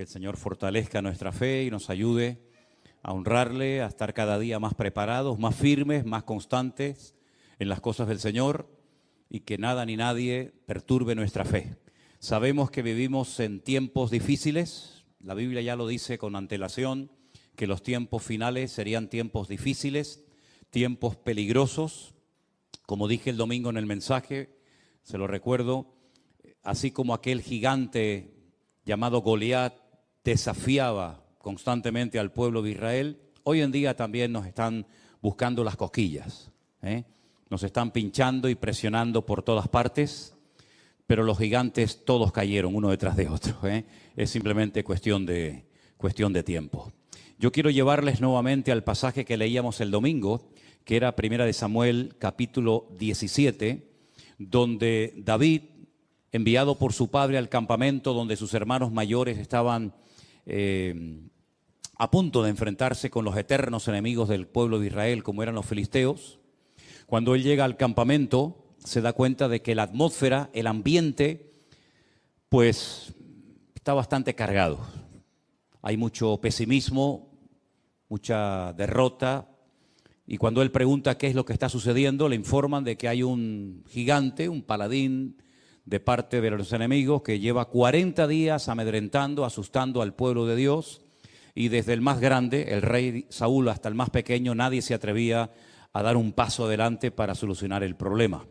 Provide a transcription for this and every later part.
Que el Señor fortalezca nuestra fe y nos ayude a honrarle, a estar cada día más preparados, más firmes, más constantes en las cosas del Señor y que nada ni nadie perturbe nuestra fe. Sabemos que vivimos en tiempos difíciles, la Biblia ya lo dice con antelación, que los tiempos finales serían tiempos difíciles, tiempos peligrosos. Como dije el domingo en el mensaje, se lo recuerdo, así como aquel gigante llamado Goliat desafiaba constantemente al pueblo de Israel, hoy en día también nos están buscando las cosquillas, Nos están pinchando y presionando por todas partes, pero los gigantes todos cayeron uno detrás de otro, Es simplemente cuestión de tiempo. Yo quiero llevarles nuevamente al pasaje que leíamos el domingo, que era 1 Samuel capítulo 17, donde David, enviado por su padre al campamento donde sus hermanos mayores estaban a punto de enfrentarse con los eternos enemigos del pueblo de Israel, como eran los filisteos. Cuando él llega al campamento, se da cuenta de que la atmósfera, el ambiente, pues está bastante cargado. Hay mucho pesimismo, mucha derrota, y cuando él pregunta qué es lo que está sucediendo, le informan de que hay un gigante, un paladín de parte de los enemigos que lleva 40 días amedrentando, asustando al pueblo de Dios, y desde el más grande, el rey Saúl, hasta el más pequeño, nadie se atrevía a dar un paso adelante para solucionar el problema.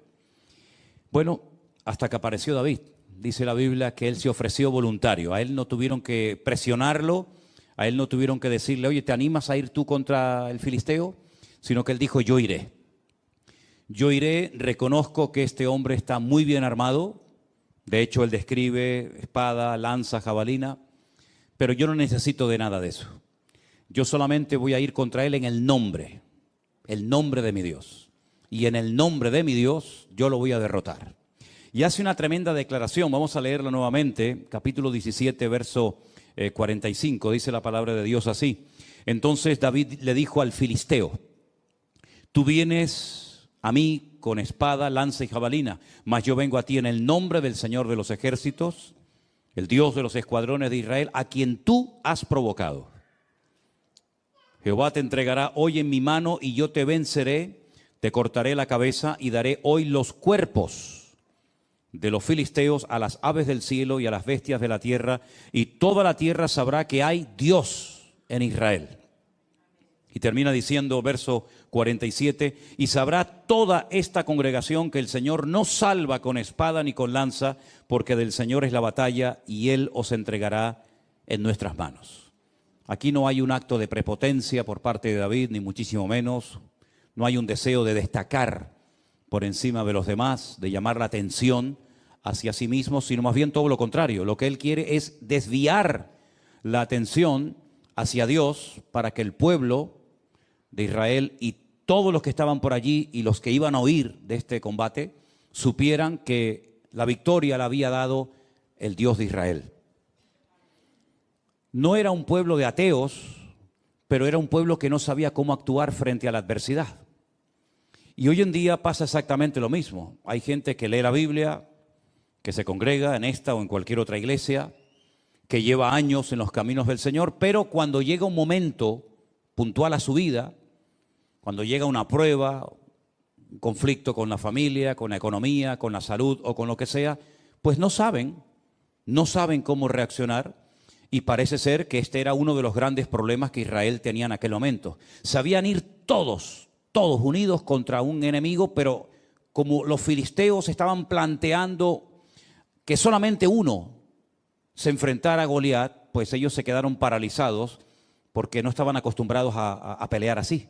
Bueno, hasta que apareció David. Dice la Biblia que él se ofreció voluntario. A él no tuvieron que presionarlo, a él no tuvieron que decirle, oye, ¿te animas a ir tú contra el filisteo? Sino que él dijo, yo iré. Yo iré, reconozco que este hombre está muy bien armado. De hecho, él describe espada, lanza, jabalina, pero yo no necesito de nada de eso. Yo solamente voy a ir contra él en el nombre de mi Dios. Y en el nombre de mi Dios, yo lo voy a derrotar. Y hace una tremenda declaración, vamos a leerla nuevamente, capítulo 17, verso 45, dice la palabra de Dios así. Entonces David le dijo al filisteo, tú vienes a mí con espada, lanza y jabalina, mas yo vengo a ti en el nombre del Señor de los ejércitos, el Dios de los escuadrones de Israel, a quien tú has provocado. Jehová te entregará hoy en mi mano y yo te venceré, te cortaré la cabeza y daré hoy los cuerpos de los filisteos a las aves del cielo y a las bestias de la tierra, y toda la tierra sabrá que hay Dios en Israel. Y termina diciendo, verso 47, y sabrá toda esta congregación que el Señor no salva con espada ni con lanza, porque del Señor es la batalla y Él os entregará en nuestras manos. Aquí no hay un acto de prepotencia por parte de David, ni muchísimo menos. No hay un deseo de destacar por encima de los demás, de llamar la atención hacia sí mismo, sino más bien todo lo contrario. Lo que él quiere es desviar la atención hacia Dios para que el pueblo de Israel y todos los que estaban por allí y los que iban a oír de este combate supieran que la victoria la había dado el Dios de Israel. No era un pueblo de ateos, pero era un pueblo que no sabía cómo actuar frente a la adversidad. Y hoy en día pasa exactamente lo mismo. Hay gente que lee la Biblia, que se congrega en esta o en cualquier otra iglesia, que lleva años en los caminos del Señor, pero cuando llega un momento puntual a su vida, cuando llega una prueba, un conflicto con la familia, con la economía, con la salud o con lo que sea, pues no saben cómo reaccionar. Y parece ser que este era uno de los grandes problemas que Israel tenía en aquel momento. Sabían ir todos unidos contra un enemigo, pero como los filisteos estaban planteando que solamente uno se enfrentara a Goliat, pues ellos se quedaron paralizados porque no estaban acostumbrados a pelear así.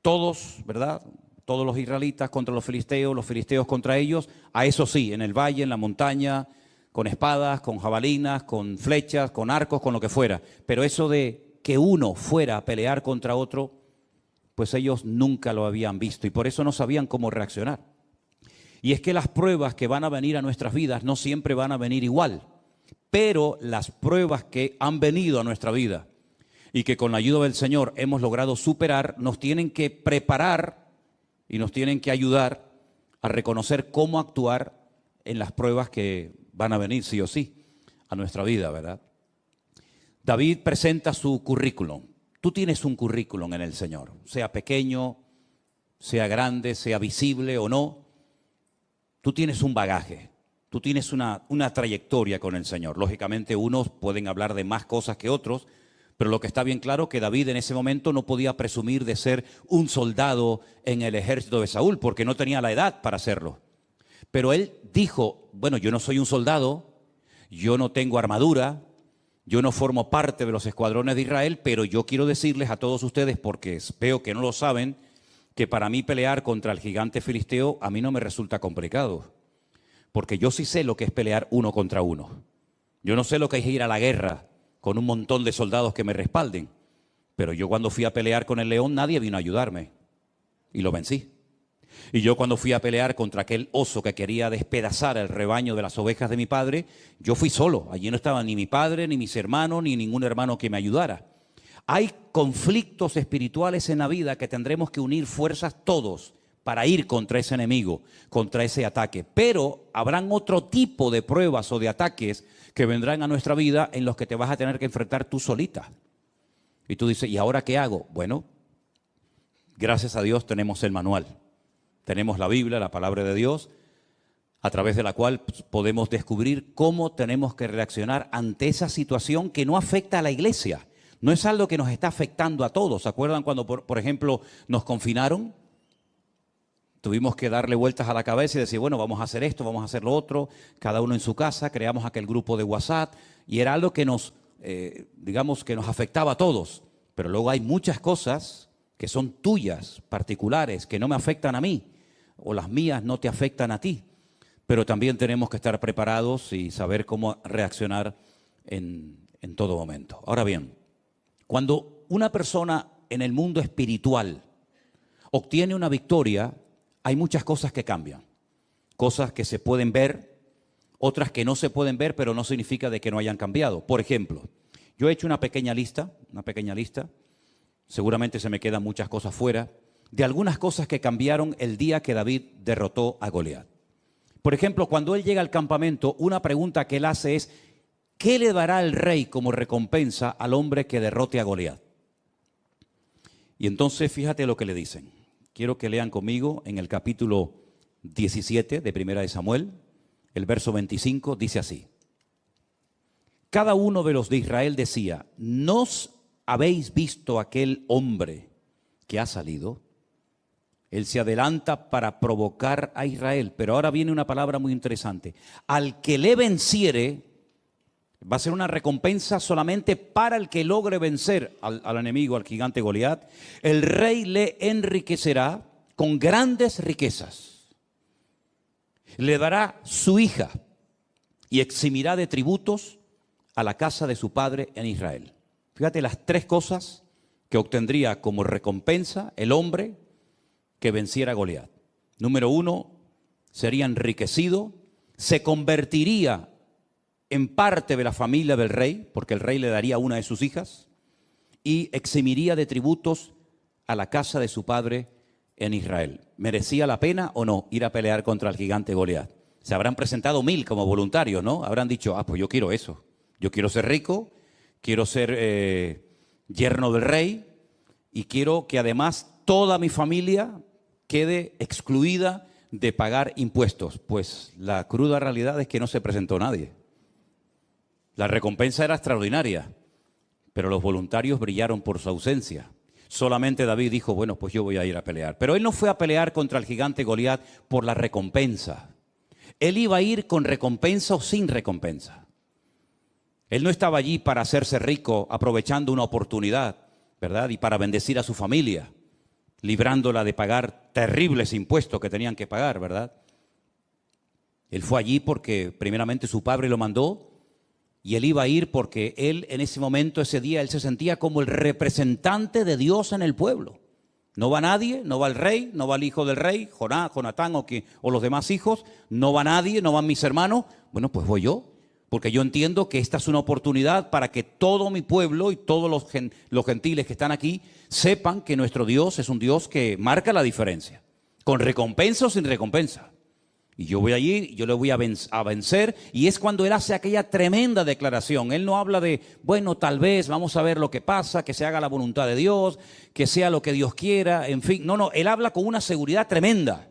Todos, ¿verdad? Todos los israelitas contra los filisteos contra ellos, a eso sí, en el valle, en la montaña, con espadas, con jabalinas, con flechas, con arcos, con lo que fuera. Pero eso de que uno fuera a pelear contra otro, pues ellos nunca lo habían visto y por eso no sabían cómo reaccionar. Y es que las pruebas que van a venir a nuestras vidas no siempre van a venir igual, pero las pruebas que han venido a nuestra vida y que con la ayuda del Señor hemos logrado superar, nos tienen que preparar y nos tienen que ayudar a reconocer cómo actuar en las pruebas que van a venir sí o sí a nuestra vida, ¿verdad? David presenta su currículum. Tú tienes un currículum en el Señor, sea pequeño, sea grande, sea visible o no. Tú tienes un bagaje, tú tienes una trayectoria con el Señor. Lógicamente unos pueden hablar de más cosas que otros, pero lo que está bien claro es que David en ese momento no podía presumir de ser un soldado en el ejército de Saúl, porque no tenía la edad para hacerlo. Pero él dijo, bueno, yo no soy un soldado, yo no tengo armadura, yo no formo parte de los escuadrones de Israel, pero yo quiero decirles a todos ustedes, porque veo que no lo saben, que para mí pelear contra el gigante filisteo a mí no me resulta complicado, porque yo sí sé lo que es pelear uno contra uno. Yo no sé lo que es ir a la guerra con un montón de soldados que me respalden, pero yo cuando fui a pelear con el león nadie vino a ayudarme y lo vencí. Y yo cuando fui a pelear contra aquel oso que quería despedazar el rebaño de las ovejas de mi padre, yo fui solo. Allí no estaba ni mi padre, ni mis hermanos, ni ningún hermano que me ayudara. Hay conflictos espirituales en la vida que tendremos que unir fuerzas todos para ir contra ese enemigo, contra ese ataque. Pero habrán otro tipo de pruebas o de ataques que vendrán a nuestra vida en los que te vas a tener que enfrentar tú solita. Y tú dices, ¿y ahora qué hago? Bueno, gracias a Dios tenemos el manual. Tenemos la Biblia, la palabra de Dios, a través de la cual podemos descubrir cómo tenemos que reaccionar ante esa situación que no afecta a la iglesia. No es algo que nos está afectando a todos. ¿Se acuerdan cuando, por ejemplo, nos confinaron? Tuvimos que darle vueltas a la cabeza y decir, bueno, vamos a hacer esto, vamos a hacer lo otro, cada uno en su casa, creamos aquel grupo de WhatsApp y era algo que nos, digamos, que nos afectaba a todos. Pero luego hay muchas cosas que son tuyas, particulares, que no me afectan a mí, o las mías no te afectan a ti. Pero también tenemos que estar preparados y saber cómo reaccionar en todo momento. Ahora bien, cuando una persona en el mundo espiritual obtiene una victoria, hay muchas cosas que cambian. Cosas que se pueden ver, otras que no se pueden ver, pero no significa de que no hayan cambiado. Por ejemplo, yo he hecho una pequeña lista, seguramente se me quedan muchas cosas fuera, de algunas cosas que cambiaron el día que David derrotó a Goliat. Por ejemplo, cuando él llega al campamento, una pregunta que él hace es, ¿qué le dará el rey como recompensa al hombre que derrote a Goliat? Y entonces fíjate lo que le dicen. Quiero que lean conmigo en el capítulo 17 de Primera de Samuel, el verso 25, dice así. Cada uno de los de Israel decía, ¿nos habéis visto aquel hombre que ha salido? Él se adelanta para provocar a Israel, pero ahora viene una palabra muy interesante. Al que le venciere, va a ser una recompensa solamente para el que logre vencer al enemigo, al gigante Goliat. El rey le enriquecerá con grandes riquezas. Le dará su hija y eximirá de tributos a la casa de su padre en Israel. Fíjate las tres cosas que obtendría como recompensa el hombre que venciera a Goliat. Número uno, sería enriquecido, se convertiría en parte de la familia del rey, porque el rey le daría una de sus hijas, y eximiría de tributos a la casa de su padre en Israel. ¿Merecía la pena o no ir a pelear contra el gigante Goliat? Se habrán presentado 1000 como voluntarios, ¿no? Habrán dicho, pues yo quiero eso. Yo quiero ser rico, quiero ser yerno del rey y quiero que además toda mi familia quede excluida de pagar impuestos. Pues la cruda realidad es que no se presentó nadie. La recompensa era extraordinaria, pero los voluntarios brillaron por su ausencia. Solamente David dijo, bueno, pues yo voy a ir a pelear. Pero él no fue a pelear contra el gigante Goliat por la recompensa. Él iba a ir con recompensa o sin recompensa. Él no estaba allí para hacerse rico aprovechando una oportunidad, ¿verdad? Y para bendecir a su familia, librándola de pagar terribles impuestos que tenían que pagar, ¿verdad? Él fue allí porque primeramente su padre lo mandó y él iba a ir porque él en ese momento, ese día, él se sentía como el representante de Dios en el pueblo. No va nadie, no va el rey, no va el hijo del rey, Jonatán o los demás hijos, no va nadie, no van mis hermanos. Bueno, pues voy yo. Porque yo entiendo que esta es una oportunidad para que todo mi pueblo y todos los gentiles que están aquí sepan que nuestro Dios es un Dios que marca la diferencia, con recompensa o sin recompensa. Y yo voy allí, yo le voy a vencer. Y es cuando él hace aquella tremenda declaración. Él no habla de, bueno, tal vez, vamos a ver lo que pasa, que se haga la voluntad de Dios, que sea lo que Dios quiera, en fin. No, no, él habla con una seguridad tremenda.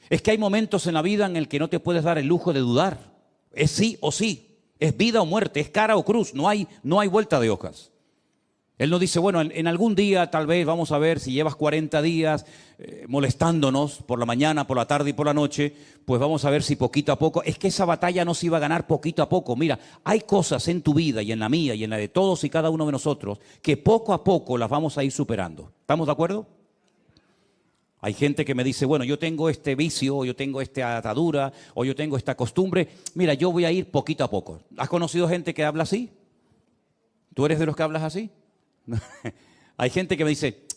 Es que hay momentos en la vida en el que no te puedes dar el lujo de dudar. Es sí o sí, es vida o muerte, es cara o cruz, no hay vuelta de hojas. Él no dice, bueno, en algún día tal vez vamos a ver si llevas 40 días molestándonos por la mañana, por la tarde y por la noche, pues vamos a ver si poquito a poco. Es que esa batalla no se iba a ganar poquito a poco. Mira, hay cosas en tu vida y en la mía y en la de todos y cada uno de nosotros que poco a poco las vamos a ir superando. ¿Estamos de acuerdo? Hay gente que me dice, bueno, yo tengo este vicio, o yo tengo esta atadura, o yo tengo esta costumbre. Mira, yo voy a ir poquito a poco. ¿Has conocido gente que habla así? ¿Tú eres de los que hablas así? Hay gente que me dice,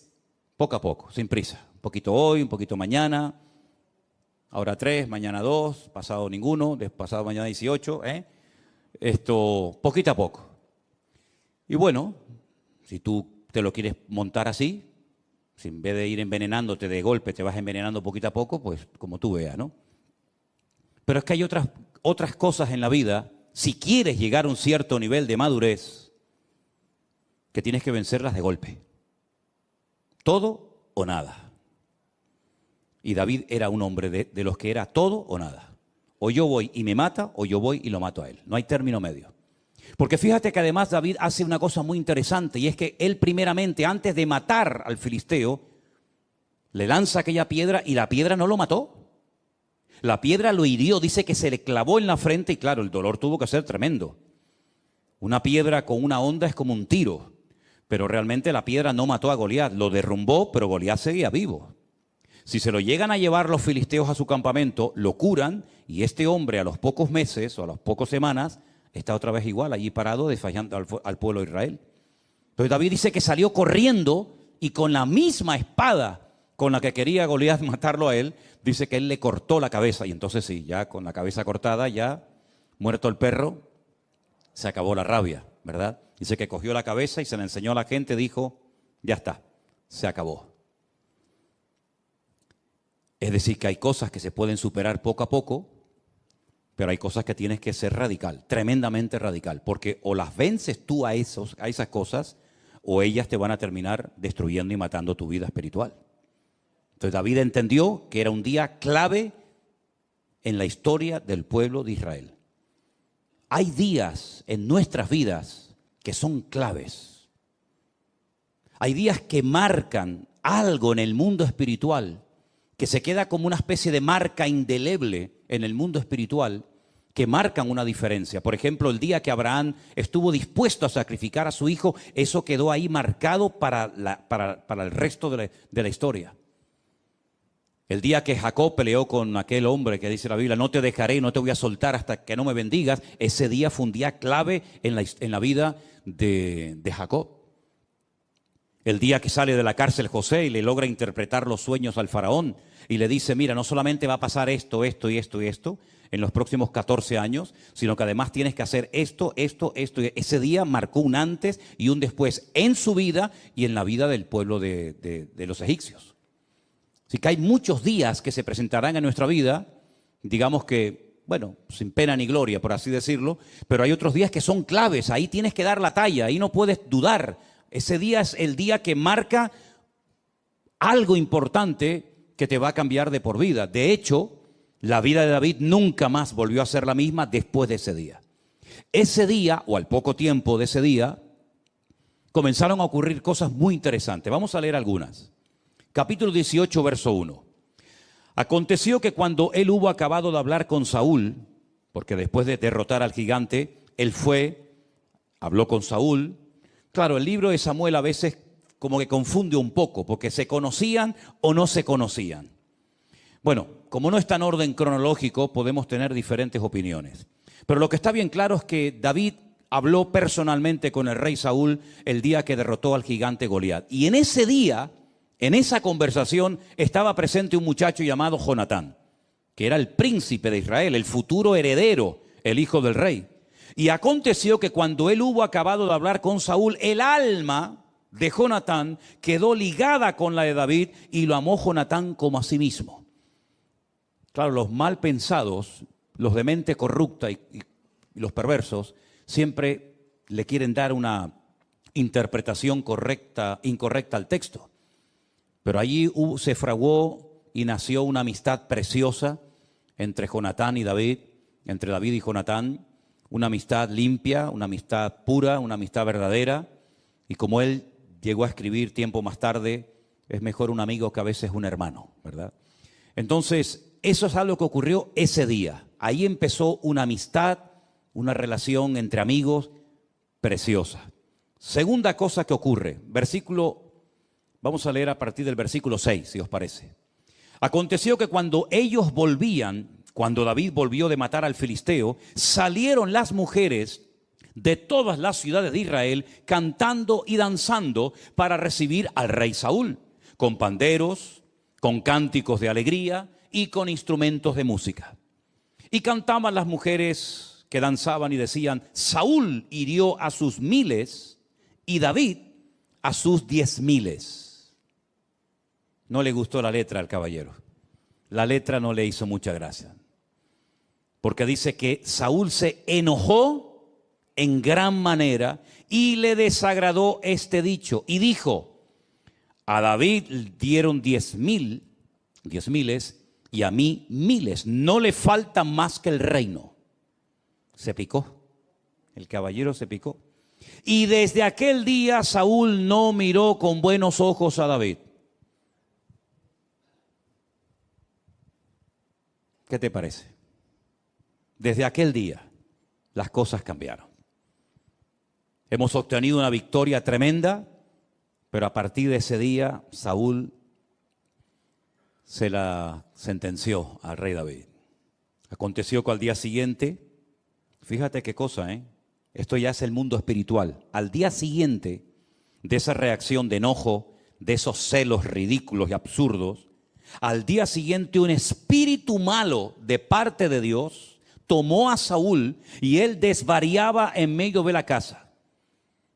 poco a poco, sin prisa. Un poquito hoy, un poquito mañana. Ahora 3, mañana 2, pasado ninguno, pasado mañana 18. Poquito a poco. Y bueno, si tú te lo quieres montar así, si en vez de ir envenenándote de golpe te vas envenenando poquito a poco, pues como tú veas, ¿no? Pero es que hay otras cosas en la vida, si quieres llegar a un cierto nivel de madurez, que tienes que vencerlas de golpe. Todo o nada. Y David era un hombre de los que era todo o nada. O yo voy y me mata, o yo voy y lo mato a él. No hay término medio. Porque fíjate que además David hace una cosa muy interesante, y es que él primeramente, antes de matar al filisteo, le lanza aquella piedra y la piedra no lo mató. La piedra lo hirió, dice que se le clavó en la frente y claro, el dolor tuvo que ser tremendo. Una piedra con una honda es como un tiro, pero realmente la piedra no mató a Goliat, lo derrumbó, pero Goliat seguía vivo. Si se lo llegan a llevar los filisteos a su campamento, lo curan y este hombre a los pocos meses o a las pocas semanas está otra vez igual, allí parado, desfallando al pueblo de Israel. Entonces David dice que salió corriendo y con la misma espada con la que quería Goliat matarlo a él, dice que él le cortó la cabeza. Y entonces sí, ya con la cabeza cortada, ya muerto el perro, se acabó la rabia, ¿verdad? Dice que cogió la cabeza y se la enseñó a la gente, dijo, ya está, se acabó. Es decir, que hay cosas que se pueden superar poco a poco, pero hay cosas que tienes que ser radical, tremendamente radical, porque o las vences tú a esas cosas, o ellas te van a terminar destruyendo y matando tu vida espiritual. Entonces David entendió que era un día clave en la historia del pueblo de Israel. Hay días en nuestras vidas que son claves. Hay días que marcan algo en el mundo espiritual, que se queda como una especie de marca indeleble en el mundo espiritual, que marcan una diferencia. Por ejemplo, el día que Abraham estuvo dispuesto a sacrificar a su hijo, eso quedó ahí marcado para el resto de la historia. El día que Jacob peleó con aquel hombre que dice la Biblia, no te dejaré, no te voy a soltar hasta que no me bendigas, ese día fue un día clave en la vida de Jacob. El día que sale de la cárcel José y le logra interpretar los sueños al faraón y le dice, mira, no solamente va a pasar esto, esto y esto y esto en los próximos 14 años, sino que además tienes que hacer esto, esto, esto. Ese día marcó un antes y un después en su vida y en la vida del pueblo de los egipcios. Así que hay muchos días que se presentarán en nuestra vida, digamos que, bueno, sin pena ni gloria, por así decirlo, pero hay otros días que son claves, ahí tienes que dar la talla, ahí no puedes dudar. Ese día es el día que marca algo importante que te va a cambiar de por vida. De hecho, la vida de David nunca más volvió a ser la misma después de ese día. Ese día, o al poco tiempo de ese día, comenzaron a ocurrir cosas muy interesantes. Vamos a leer algunas. Capítulo 18, verso 1. Aconteció que cuando él hubo acabado de hablar con Saúl, porque después de derrotar al gigante, él habló con Saúl. Claro, el libro de Samuel a veces como que confunde un poco, porque se conocían o no se conocían. Bueno, como no está en orden cronológico, podemos tener diferentes opiniones. Pero lo que está bien claro es que David habló personalmente con el rey Saúl el día que derrotó al gigante Goliat. Y en ese día, en esa conversación, estaba presente un muchacho llamado Jonatán, que era el príncipe de Israel, el futuro heredero, el hijo del rey. Y aconteció que cuando él hubo acabado de hablar con Saúl, el alma de Jonatán quedó ligada con la de David y lo amó Jonatán como a sí mismo. Claro, los mal pensados, los de mente corrupta y los perversos, siempre le quieren dar una interpretación incorrecta al texto. Pero allí se fraguó y nació una amistad preciosa entre Jonatán y David, entre David y Jonatán, una amistad limpia, una amistad pura, una amistad verdadera. Y como él llegó a escribir tiempo más tarde, es mejor un amigo que a veces un hermano, ¿verdad? Entonces, eso es algo que ocurrió ese día. Ahí empezó una amistad, una relación entre amigos preciosa. Segunda cosa que ocurre, vamos a leer a partir del versículo 6, si os parece. Aconteció que cuando ellos volvían, cuando David volvió de matar al filisteo, salieron las mujeres de todas las ciudades de Israel cantando y danzando para recibir al rey Saúl, con panderos, con cánticos de alegría y con instrumentos de música. Y cantaban las mujeres que danzaban y decían: Saúl hirió a sus 1000 y David a sus 10,000. No le gustó la letra al caballero. La letra no le hizo mucha gracia. Porque dice que Saúl se enojó en gran manera y le desagradó este dicho. Y dijo: a David dieron 10,000 y a mí 1000. No le falta más que el reino. Se picó. El caballero se picó. Y desde aquel día Saúl no miró con buenos ojos a David. ¿Qué te parece? Desde aquel día las cosas cambiaron. Hemos obtenido una victoria tremenda, pero a partir de ese día Saúl se la sentenció al rey David. Aconteció que al día siguiente, fíjate qué cosa, esto ya es el mundo espiritual. Al día siguiente de esa reacción de enojo, de esos celos ridículos y absurdos, al día siguiente un espíritu malo de parte de Dios tomó a Saúl y él desvariaba en medio de la casa.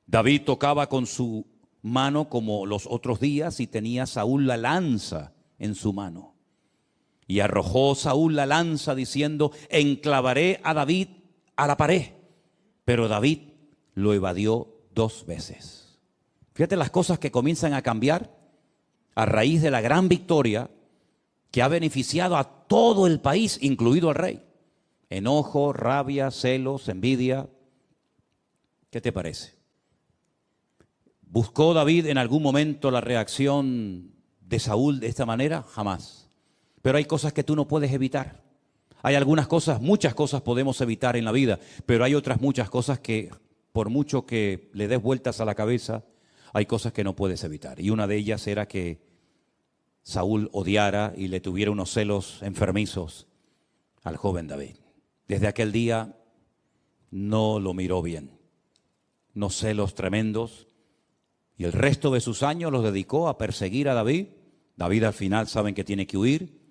David tocaba con su mano como los otros días y tenía Saúl la lanza en su mano. Y arrojó Saúl la lanza diciendo: enclavaré a David a la pared. Pero David lo evadió 2 veces. Fíjate las cosas que comienzan a cambiar a raíz de la gran victoria que ha beneficiado a todo el país, incluido al rey. Enojo, rabia, celos, envidia. ¿Qué te parece? ¿Buscó David en algún momento la reacción de Saúl de esta manera? Jamás. Pero hay cosas que tú no puedes evitar. Hay algunas cosas, muchas cosas podemos evitar en la vida, pero hay otras muchas cosas que, por mucho que le des vueltas a la cabeza, hay cosas que no puedes evitar. Y una de ellas era que Saúl odiara y le tuviera unos celos enfermizos al joven David. Desde aquel día no lo miró bien. Unos celos tremendos. Y el resto de sus años los dedicó a perseguir a David. David al final saben que tiene que huir.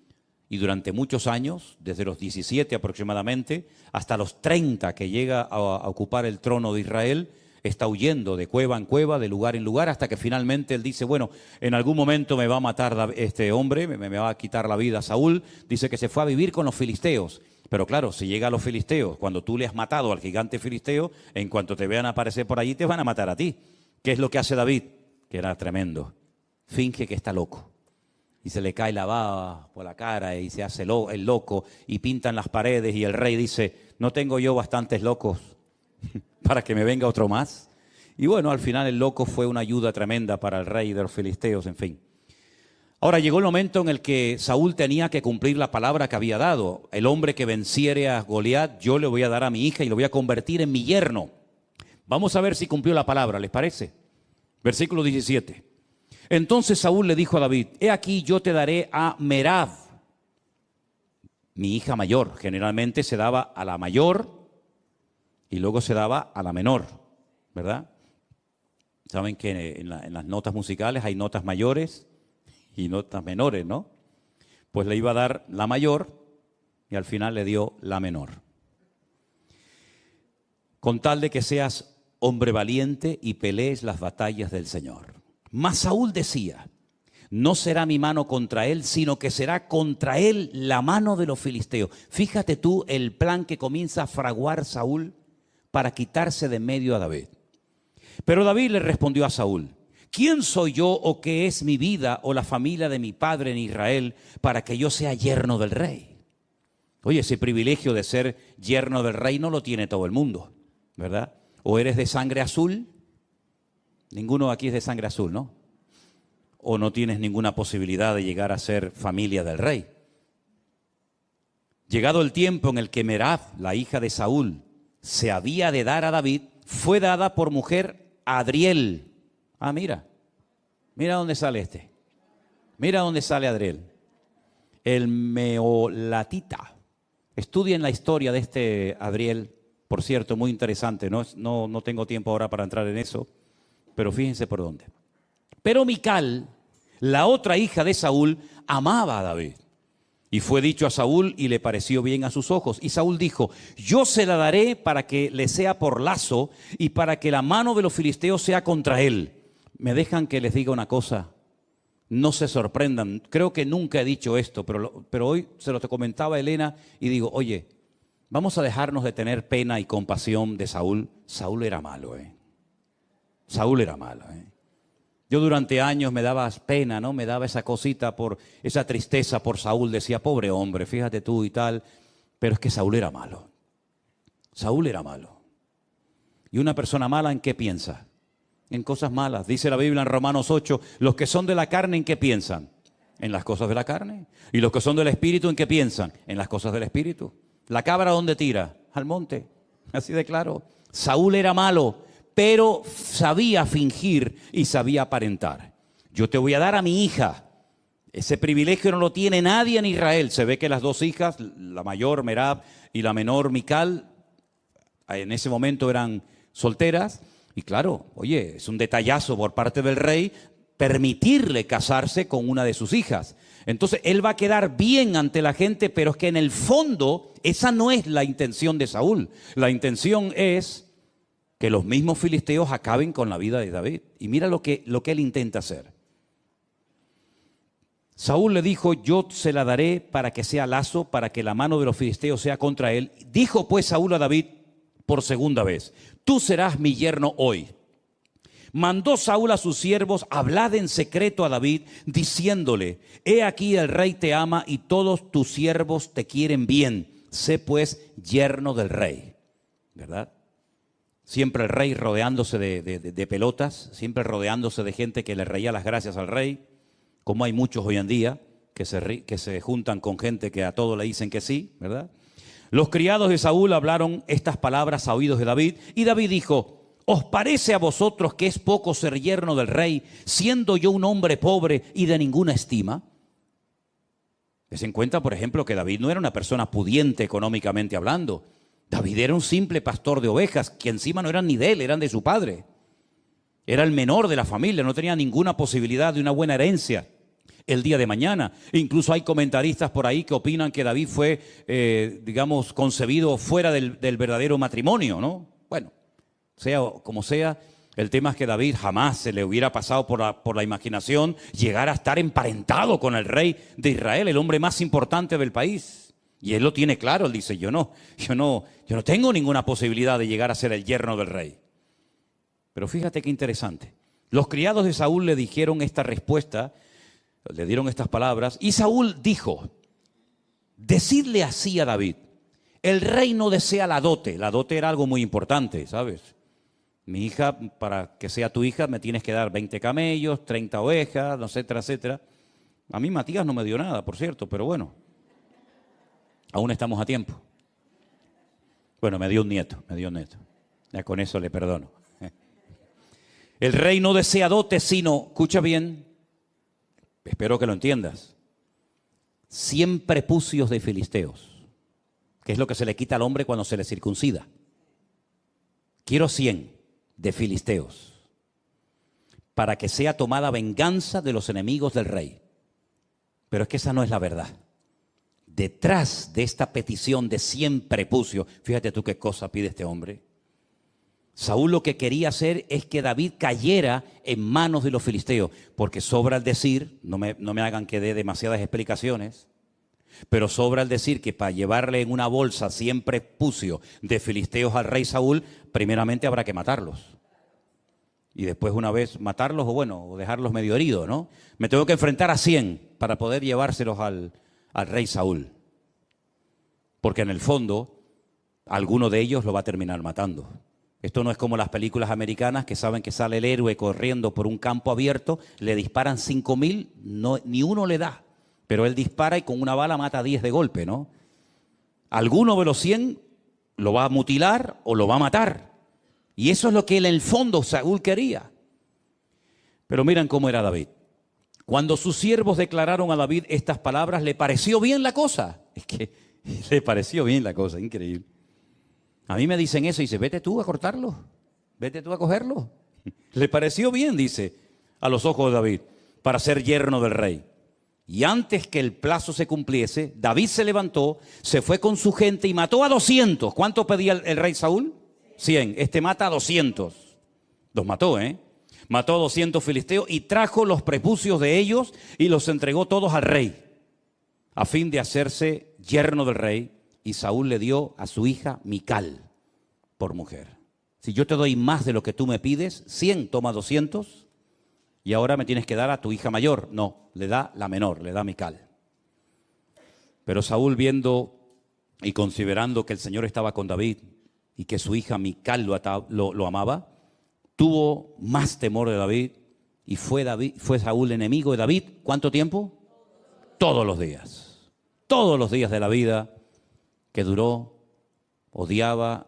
Y durante muchos años, desde los 17 aproximadamente, hasta los 30 que llega a ocupar el trono de Israel, está huyendo de cueva en cueva, de lugar en lugar, hasta que finalmente él dice: bueno, en algún momento me va a matar este hombre, me va a quitar la vida Saúl. Dice que se fue a vivir con los filisteos. Pero claro, si llega a los filisteos, cuando tú le has matado al gigante filisteo, en cuanto te vean aparecer por allí, te van a matar a ti. ¿Qué es lo que hace David? Que era tremendo. Finge que está loco. Y se le cae la baba por la cara y se hace el loco y pintan las paredes y el rey dice: ¿no tengo yo bastantes locos para que me venga otro más? Y bueno, al final el loco fue una ayuda tremenda para el rey de los filisteos, en fin. Ahora llegó el momento en el que Saúl tenía que cumplir la palabra que había dado. El hombre que venciere a Goliat, yo le voy a dar a mi hija y lo voy a convertir en mi yerno. Vamos a ver si cumplió la palabra, ¿les parece? Versículo 17. Entonces Saúl le dijo a David: he aquí yo te daré a Merab, mi hija mayor. Generalmente se daba a la mayor y luego se daba a la menor, ¿verdad? Saben que en las notas musicales hay notas mayores y notas menores, ¿no? Pues le iba a dar la mayor y al final le dio la menor. Con tal de que seas hombre valiente y pelees las batallas del Señor. Mas Saúl decía: no será mi mano contra él, sino que será contra él la mano de los filisteos. Fíjate tú el plan que comienza a fraguar Saúl para quitarse de medio a David. Pero David le respondió a Saúl: ¿quién soy yo o qué es mi vida o la familia de mi padre en Israel para que yo sea yerno del rey? Oye, ese privilegio de ser yerno del rey no lo tiene todo el mundo, ¿verdad? ¿O eres de sangre azul? Ninguno aquí es de sangre azul, ¿no? ¿O no tienes ninguna posibilidad de llegar a ser familia del rey? Llegado el tiempo en el que Merab, la hija de Saúl, se había de dar a David, fue dada por mujer a Adriel. Ah, mira dónde sale este. Mira dónde sale Adriel. El meolatita. Estudien la historia de este Adriel, por cierto, muy interesante. No tengo tiempo ahora para entrar en eso, pero fíjense por dónde. Pero Mical, la otra hija de Saúl, amaba a David. Y fue dicho a Saúl y le pareció bien a sus ojos. Y Saúl dijo: yo se la daré para que le sea por lazo y para que la mano de los filisteos sea contra él. ¿Me dejan que les diga una cosa? No se sorprendan. Creo que nunca he dicho esto, pero hoy se lo comentaba a Elena y digo: oye, vamos a dejarnos de tener pena y compasión de Saúl. Saúl era malo, Saúl era malo, Yo durante años me daba pena, ¿no? Me daba esa cosita, por esa tristeza por Saúl. Decía: pobre hombre, fíjate tú y tal. Pero es que Saúl era malo. Saúl era malo. ¿Y una persona mala en qué piensa? En cosas malas. Dice la Biblia en Romanos 8, los que son de la carne, ¿en qué piensan? En las cosas de la carne. Y los que son del Espíritu, ¿en qué piensan? En las cosas del Espíritu. ¿La cabra dónde tira? Al monte. Así de claro. Saúl era malo, pero sabía fingir y sabía aparentar. Yo te voy a dar a mi hija. Ese privilegio no lo tiene nadie en Israel. Se ve que las dos hijas, la mayor Merab y la menor Mical, en ese momento eran solteras. Y claro, oye, es un detallazo por parte del rey permitirle casarse con una de sus hijas. Entonces él va a quedar bien ante la gente, pero es que en el fondo esa no es la intención de Saúl. La intención es que los mismos filisteos acaben con la vida de David. Y mira lo que él intenta hacer. Saúl le dijo: yo se la daré para que sea lazo, para que la mano de los filisteos sea contra él. Dijo pues Saúl a David por segunda vez: tú serás mi yerno hoy. Mandó Saúl a sus siervos: hablad en secreto a David, diciéndole: he aquí el rey te ama y todos tus siervos te quieren bien. Sé pues yerno del rey. ¿Verdad? Siempre el rey rodeándose de pelotas, siempre rodeándose de gente que le reía las gracias al rey, como hay muchos hoy en día que se juntan con gente que a todo le dicen que sí, ¿verdad? Los criados de Saúl hablaron estas palabras a oídos de David, y David dijo: ¿os parece a vosotros que es poco ser yerno del rey, siendo yo un hombre pobre y de ninguna estima? Des en cuenta, por ejemplo, que David no era una persona pudiente económicamente hablando. David era un simple pastor de ovejas, que encima no eran ni de él, eran de su padre. Era el menor de la familia, no tenía ninguna posibilidad de una buena herencia el día de mañana. Incluso hay comentaristas por ahí que opinan que David fue, concebido fuera del verdadero matrimonio, ¿no? Bueno, sea como sea, el tema es que David jamás se le hubiera pasado por la imaginación llegar a estar emparentado con el rey de Israel, el hombre más importante del país. Y él lo tiene claro, él dice: yo no tengo ninguna posibilidad de llegar a ser el yerno del rey. Pero fíjate qué interesante. Los criados de Saúl le dijeron esta respuesta, le dieron estas palabras, y Saúl dijo: decidle así a David: el rey no desea la dote. La dote era algo muy importante, ¿sabes? Mi hija, para que sea tu hija, me tienes que dar 20 camellos, 30 ovejas, etcétera, etcétera. A mí Matías no me dio nada, por cierto, pero bueno. Aún estamos a tiempo. Bueno, me dio un nieto. Ya con eso le perdono. El rey no desea dote, sino, escucha bien, espero que lo entiendas, 100 prepucios de filisteos, que es lo que se le quita al hombre cuando se le circuncida. Quiero 100 de filisteos, para que sea tomada venganza de los enemigos del rey. Pero es que esa no es la verdad. Detrás de esta petición de 100 prepucios, fíjate tú qué cosa pide este hombre. Saúl lo que quería hacer es que David cayera en manos de los filisteos, porque sobra el decir, no me hagan que dé demasiadas explicaciones, pero sobra el decir que para llevarle en una bolsa siempre pucio de filisteos al rey Saúl, primeramente habrá que matarlos. Y después una vez matarlos o dejarlos medio heridos, ¿no? Me tengo que enfrentar a 100 para poder llevárselos al rey Saúl. Porque en el fondo, alguno de ellos lo va a terminar matando. Esto no es como las películas americanas que saben que sale el héroe corriendo por un campo abierto, le disparan 5.000, ni uno le da. Pero él dispara y con una bala mata a 10 de golpe, ¿no? Alguno de los 100 lo va a mutilar o lo va a matar. Y eso es lo que en el fondo Saúl quería. Pero miren cómo era David. Cuando sus siervos declararon a David estas palabras, le pareció bien la cosa. Es que le pareció bien la cosa, increíble. A mí me dicen eso y dice, vete tú a cortarlo, vete tú a cogerlo. Le pareció bien, dice, a los ojos de David, para ser yerno del rey. Y antes que el plazo se cumpliese, David se levantó, se fue con su gente y mató a 200. ¿Cuánto pedía el rey Saúl? 100. Este mata a 200. Los mató, ¿eh? Mató a 200 filisteos y trajo los prepucios de ellos y los entregó todos al rey, a fin de hacerse yerno del rey. Y Saúl le dio a su hija Mical por mujer. Si yo te doy más de lo que tú me pides, 100, toma 200, y ahora me tienes que dar a tu hija mayor. No, le da la menor, le da a Mical. Pero Saúl, viendo y considerando que el Señor estaba con David y que su hija Mical lo amaba, tuvo más temor de David y fue Saúl enemigo de David. ¿Cuánto tiempo? Todos los días. Todos los días de la vida que duró, odiaba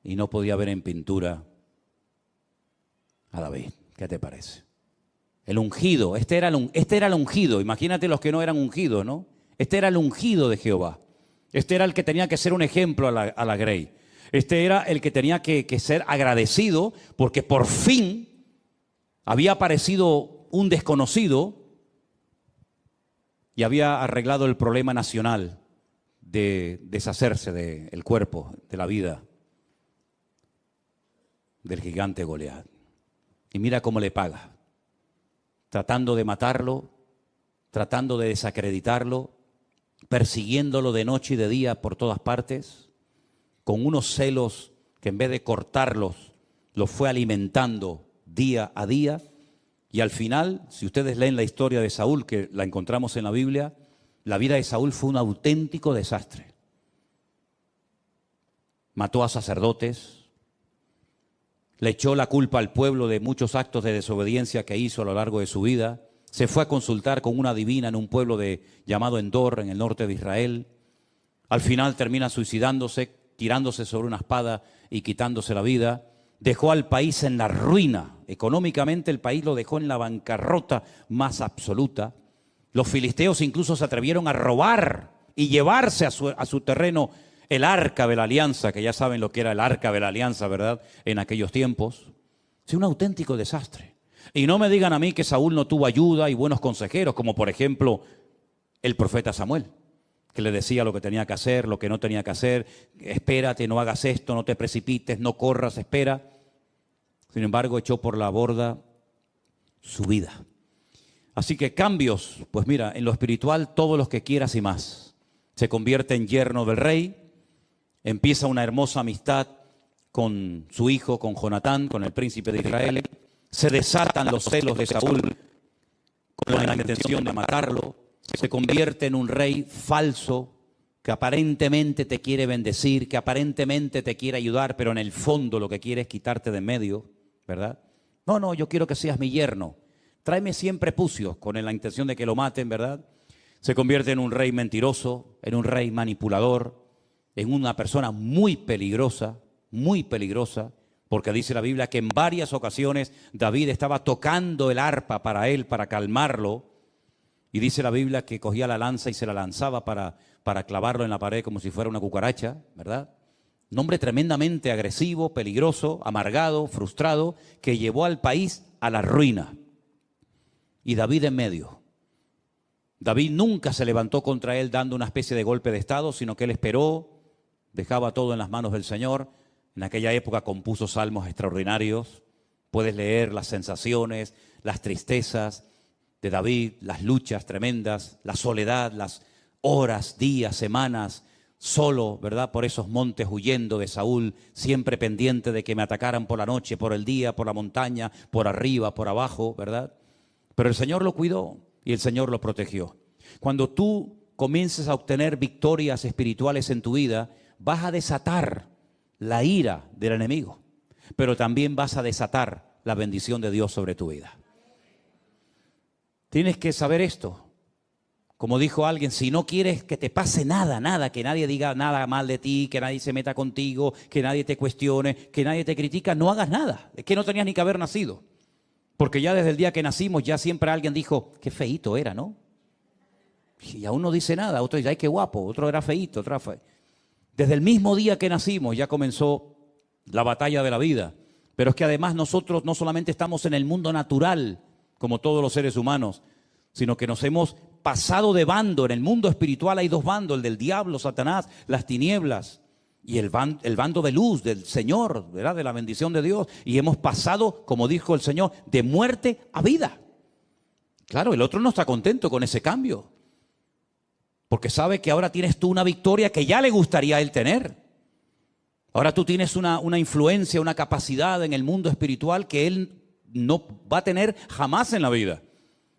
y no podía ver en pintura a David. ¿Qué te parece? El ungido, este era el ungido. Imagínate los que no eran ungidos, ¿no? Este era el ungido de Jehová. Este era el que tenía que ser un ejemplo a la grey. Este era el que tenía que ser agradecido porque por fin había aparecido un desconocido y había arreglado el problema nacional de deshacerse del cuerpo, de la vida del gigante Goliat. Y mira cómo le paga, tratando de matarlo, tratando de desacreditarlo, persiguiéndolo de noche y de día por todas partes, con unos celos que en vez de cortarlos, los fue alimentando día a día. Y al final, si ustedes leen la historia de Saúl, que la encontramos en la Biblia, la vida de Saúl fue un auténtico desastre. Mató a sacerdotes, le echó la culpa al pueblo de muchos actos de desobediencia que hizo a lo largo de su vida. Se fue a consultar con una adivina en un pueblo llamado Endor, en el norte de Israel. Al final termina suicidándose, tirándose sobre una espada y quitándose la vida. Dejó al país en la ruina. Económicamente el país lo dejó en la bancarrota más absoluta. Los filisteos incluso se atrevieron a robar y llevarse a su terreno el arca de la alianza, que ya saben lo que era el arca de la alianza, ¿verdad? En aquellos tiempos. Es un auténtico desastre. Y no me digan a mí que Saúl no tuvo ayuda y buenos consejeros, como por ejemplo el profeta Samuel, que le decía lo que tenía que hacer, lo que no tenía que hacer. Espérate, no hagas esto, no te precipites, no corras, espera. Sin embargo, echó por la borda su vida. Así que cambios, pues mira, en lo espiritual todos los que quieras y más. Se convierte en yerno del rey, empieza una hermosa amistad con su hijo, con Jonatán, con el príncipe de Israel. Se desatan los celos de Saúl con la intención de matarlo. Se convierte en un rey falso que aparentemente te quiere bendecir, que aparentemente te quiere ayudar, pero en el fondo lo que quiere es quitarte de en medio, ¿verdad? No, yo quiero que seas mi yerno. Tráeme siempre pucios con la intención de que lo maten, ¿verdad? Se convierte en un rey mentiroso, en un rey manipulador, en una persona muy peligrosa, porque dice la Biblia que en varias ocasiones David estaba tocando el arpa para él, para calmarlo, y dice la Biblia que cogía la lanza y se la lanzaba para clavarlo en la pared como si fuera una cucaracha, ¿verdad? Un hombre tremendamente agresivo, peligroso, amargado, frustrado, que llevó al país a la ruina. Y David en medio. David nunca se levantó contra él dando una especie de golpe de estado, sino que él esperó, dejaba todo en las manos del Señor, En aquella época compuso salmos extraordinarios. Puedes leer las sensaciones, las tristezas de David, las luchas tremendas, la soledad, las horas, días, semanas, solo, ¿verdad? Por esos montes huyendo de Saúl, siempre pendiente de que me atacaran por la noche, por el día, por la montaña, por arriba, por abajo, ¿verdad? Pero el Señor lo cuidó y el Señor lo protegió. Cuando tú comiences a obtener victorias espirituales en tu vida, vas a desatar la ira del enemigo, pero también vas a desatar la bendición de Dios sobre tu vida. Tienes que saber esto. Como dijo alguien, si no quieres que te pase nada, que nadie diga nada mal de ti, que nadie se meta contigo, que nadie te cuestione, que nadie te critica, no hagas nada. Es que no tenías ni que haber nacido. Porque ya desde el día que nacimos, ya siempre alguien dijo, qué feíto era, ¿no? Y aún no dice nada, otro dice, ay, qué guapo, otro era feíto, otro era feo. Desde el mismo día que nacimos ya comenzó la batalla de la vida. Pero es que además nosotros no solamente estamos en el mundo natural, como todos los seres humanos, sino que nos hemos pasado de bando. En el mundo espiritual hay dos bandos, el del diablo, Satanás, las tinieblas, y el bando de luz, del Señor, ¿verdad? De la bendición de Dios. Y hemos pasado, como dijo el Señor, de muerte a vida. Claro, el otro no está contento con ese cambio, porque sabe que ahora tienes tú una victoria que ya le gustaría a él tener. Ahora tú tienes una influencia, una capacidad en el mundo espiritual que él no va a tener jamás en la vida.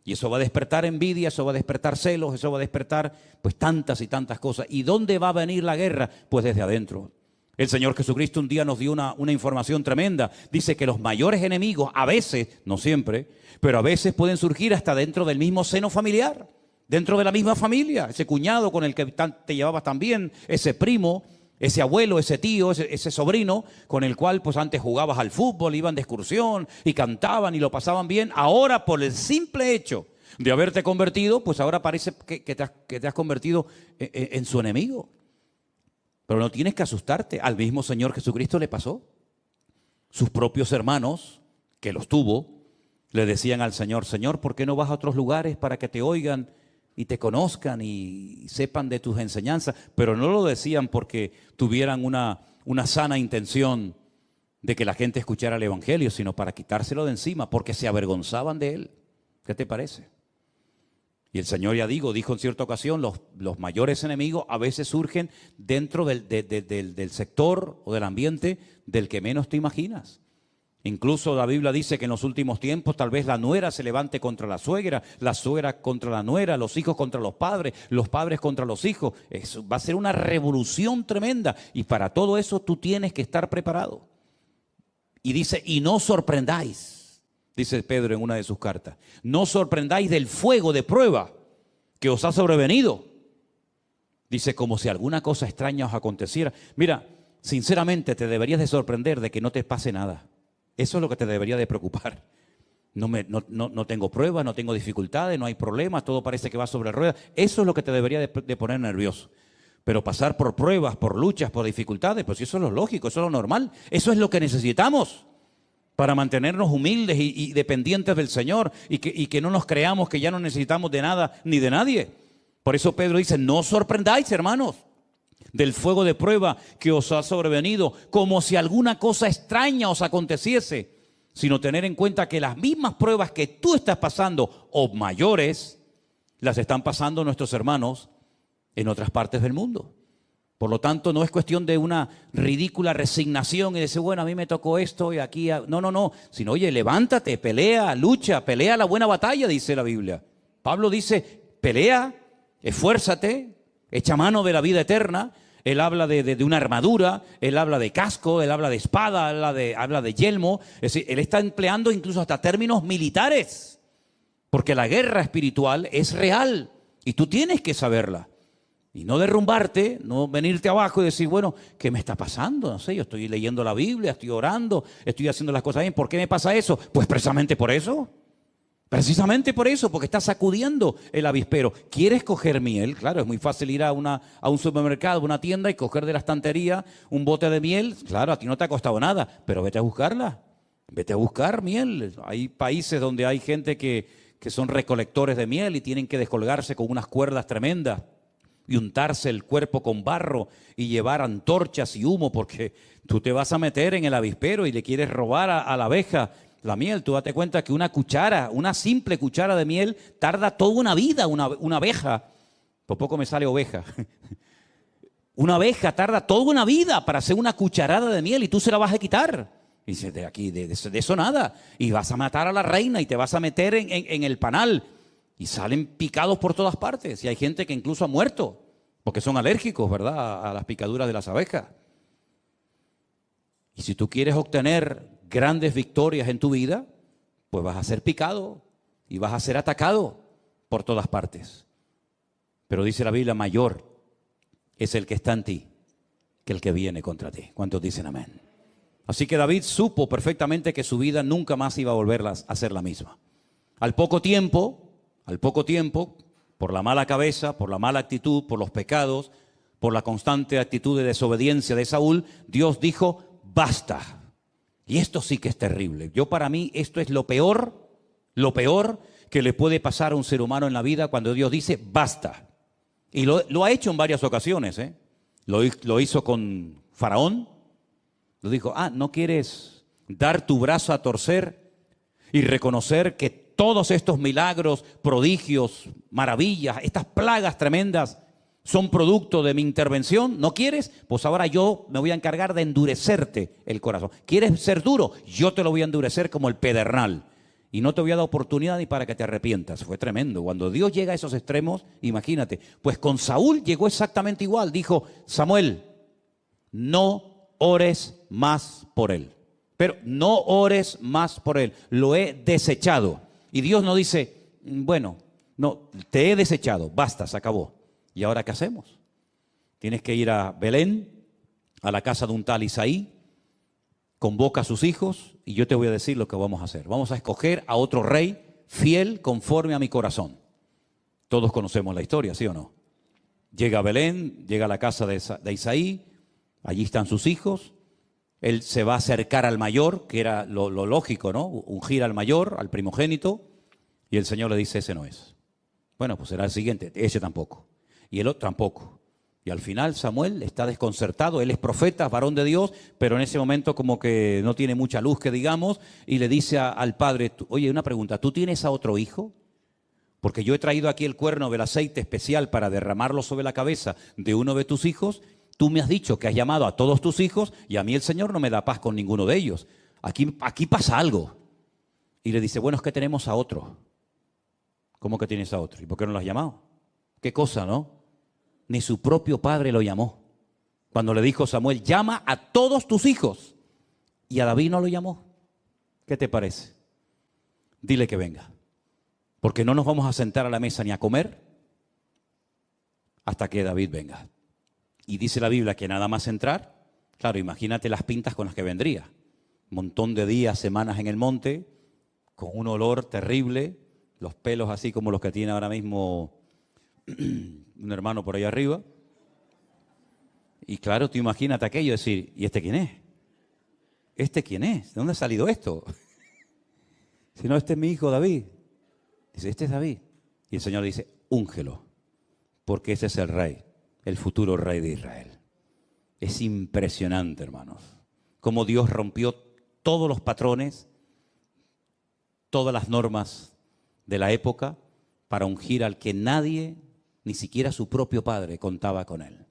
Y eso va a despertar envidia, eso va a despertar celos, eso va a despertar pues tantas y tantas cosas. ¿Y dónde va a venir la guerra? Pues desde adentro. El Señor Jesucristo un día nos dio una información tremenda. Dice que los mayores enemigos a veces, no siempre, pero a veces pueden surgir hasta dentro del mismo seno familiar. Dentro de la misma familia. Ese cuñado con el que te llevabas tan bien, ese primo, ese abuelo, ese tío, ese sobrino con el cual pues antes jugabas al fútbol, iban de excursión y cantaban y lo pasaban bien. Ahora por el simple hecho de haberte convertido, pues ahora parece que te has convertido en su enemigo. Pero no tienes que asustarte. Al mismo Señor Jesucristo le pasó. Sus propios hermanos, que los tuvo, le decían al Señor, Señor, ¿por qué no vas a otros lugares para que te oigan y te conozcan y sepan de tus enseñanzas? Pero no lo decían porque tuvieran una sana intención de que la gente escuchara el Evangelio, sino para quitárselo de encima, porque se avergonzaban de él. ¿Qué te parece? Y el Señor, ya dijo en cierta ocasión, los mayores enemigos a veces surgen dentro del sector o del ambiente del que menos te imaginas. Incluso la Biblia dice que en los últimos tiempos tal vez la nuera se levante contra la suegra contra la nuera, los hijos contra los padres contra los hijos. Eso va a ser una revolución tremenda y para todo eso tú tienes que estar preparado. Y dice, y no sorprendáis, dice Pedro en una de sus cartas, no sorprendáis del fuego de prueba que os ha sobrevenido. Dice, como si alguna cosa extraña os aconteciera. Mira, sinceramente te deberías de sorprender de que no te pase nada. Eso es lo que te debería de preocupar. No tengo pruebas, no tengo dificultades, no hay problemas, todo parece que va sobre ruedas. Eso es lo que te debería de poner nervioso. Pero pasar por pruebas, por luchas, por dificultades, pues eso es lo lógico, eso es lo normal. Eso es lo que necesitamos para mantenernos humildes y dependientes del Señor y que no nos creamos que ya no necesitamos de nada ni de nadie. Por eso Pedro dice, no os sorprendáis, hermanos, del fuego de prueba que os ha sobrevenido, como si alguna cosa extraña os aconteciese, sino tener en cuenta que las mismas pruebas que tú estás pasando, o mayores, las están pasando nuestros hermanos en otras partes del mundo. Por lo tanto, no es cuestión de una ridícula resignación y decir, bueno, a mí me tocó esto y aquí. No, sino, oye, levántate, pelea, lucha, pelea la buena batalla, dice la Biblia. Pablo dice, pelea, esfuérzate, echa mano de la vida eterna. Él habla de una armadura, él habla de casco, él habla de espada, habla de yelmo. Es decir, él está empleando incluso hasta términos militares, porque la guerra espiritual es real y tú tienes que saberla. Y no derrumbarte, no venirte abajo y decir, bueno, ¿qué me está pasando? No sé, yo estoy leyendo la Biblia, estoy orando, estoy haciendo las cosas bien. ¿Por qué me pasa eso? Pues precisamente por eso. Precisamente por eso, porque está sacudiendo el avispero. ¿Quieres coger miel? Claro, es muy fácil ir a un supermercado, a una tienda y coger de la estantería un bote de miel. Claro, a ti no te ha costado nada, pero vete a buscarla. Vete a buscar miel. Hay países donde hay gente que son recolectores de miel y tienen que descolgarse con unas cuerdas tremendas y untarse el cuerpo con barro y llevar antorchas y humo, porque tú te vas a meter en el avispero y le quieres robar a la abeja la miel. Tú date cuenta que una cuchara, una simple cuchara de miel, tarda toda una vida, una abeja. Por poco me sale oveja. Una abeja tarda toda una vida para hacer una cucharada de miel y tú se la vas a quitar. Y dices, de aquí, de eso nada. Y vas a matar a la reina y te vas a meter en el panal. Y salen picados por todas partes. Y hay gente que incluso ha muerto porque son alérgicos, ¿verdad?, a las picaduras de las abejas. Y si tú quieres obtener grandes victorias en tu vida, pues vas a ser picado y vas a ser atacado por todas partes. Pero dice la Biblia, mayor es el que está en ti que el que viene contra ti. ¿Cuántos dicen amén? Así que David supo perfectamente que su vida nunca más iba a volver a ser la misma. Al poco tiempo, por la mala cabeza, por la mala actitud, por los pecados, por la constante actitud de desobediencia de Saúl, Dios dijo, basta. Y esto sí que es terrible. Para mí, esto es lo peor que le puede pasar a un ser humano en la vida cuando Dios dice, basta. Y lo ha hecho en varias ocasiones, ¿eh? Lo hizo con Faraón. Lo dijo, ¿no quieres dar tu brazo a torcer y reconocer que todos estos milagros, prodigios, maravillas, estas plagas tremendas son producto de mi intervención? ¿No quieres? Pues ahora yo me voy a encargar de endurecerte el corazón. ¿Quieres ser duro? Yo te lo voy a endurecer como el pedernal. Y no te voy a dar oportunidad ni para que te arrepientas. Fue tremendo. Cuando Dios llega a esos extremos, imagínate. Pues con Saúl llegó exactamente igual. Dijo, Samuel, no ores más por él. Pero no ores más por él. Lo he desechado. Y Dios no dice, bueno, no, te he desechado. Basta, se acabó. ¿Y ahora qué hacemos? Tienes que ir a Belén, a la casa de un tal Isaí, convoca a sus hijos y yo te voy a decir lo que vamos a hacer. Vamos a escoger a otro rey fiel conforme a mi corazón. Todos conocemos la historia, ¿sí o no? Llega a Belén, llega a la casa de Isaí, allí están sus hijos. Él se va a acercar al mayor, que era lo lógico, ¿no? Ungir al mayor, al primogénito, y el Señor le dice, ese no es. Bueno, pues será el siguiente, ese tampoco. Y el otro tampoco. Y al final Samuel está desconcertado, él es profeta, varón de Dios, pero en ese momento como que no tiene mucha luz, que digamos, y le dice al padre, oye, una pregunta, ¿tú tienes a otro hijo? Porque yo he traído aquí el cuerno del aceite especial para derramarlo sobre la cabeza de uno de tus hijos. Tú me has dicho que has llamado a todos tus hijos y a mí el Señor no me da paz con ninguno de ellos. Aquí pasa algo. Y le dice, bueno, es que tenemos a otro. ¿Cómo que tienes a otro? ¿Y por qué no lo has llamado? ¿Qué cosa, no? Ni su propio padre lo llamó. Cuando le dijo Samuel, llama a todos tus hijos. Y a David no lo llamó. ¿Qué te parece? Dile que venga. Porque no nos vamos a sentar a la mesa ni a comer hasta que David venga. Y dice la Biblia que nada más entrar, claro, imagínate las pintas con las que vendría. Un montón de días, semanas en el monte, con un olor terrible, los pelos así como los que tiene ahora mismo un hermano por ahí arriba. Y claro, tú imagínate aquello, decir, ¿y este quién es? ¿Este quién es? ¿De dónde ha salido esto? Si no, este es mi hijo David. Dice, este es David. Y el Señor dice, úngelo, porque ese es el rey, el futuro rey de Israel. Es impresionante, hermanos, cómo Dios rompió todos los patrones, todas las normas de la época para ungir al que nadie, ni siquiera su propio padre, contaba con él.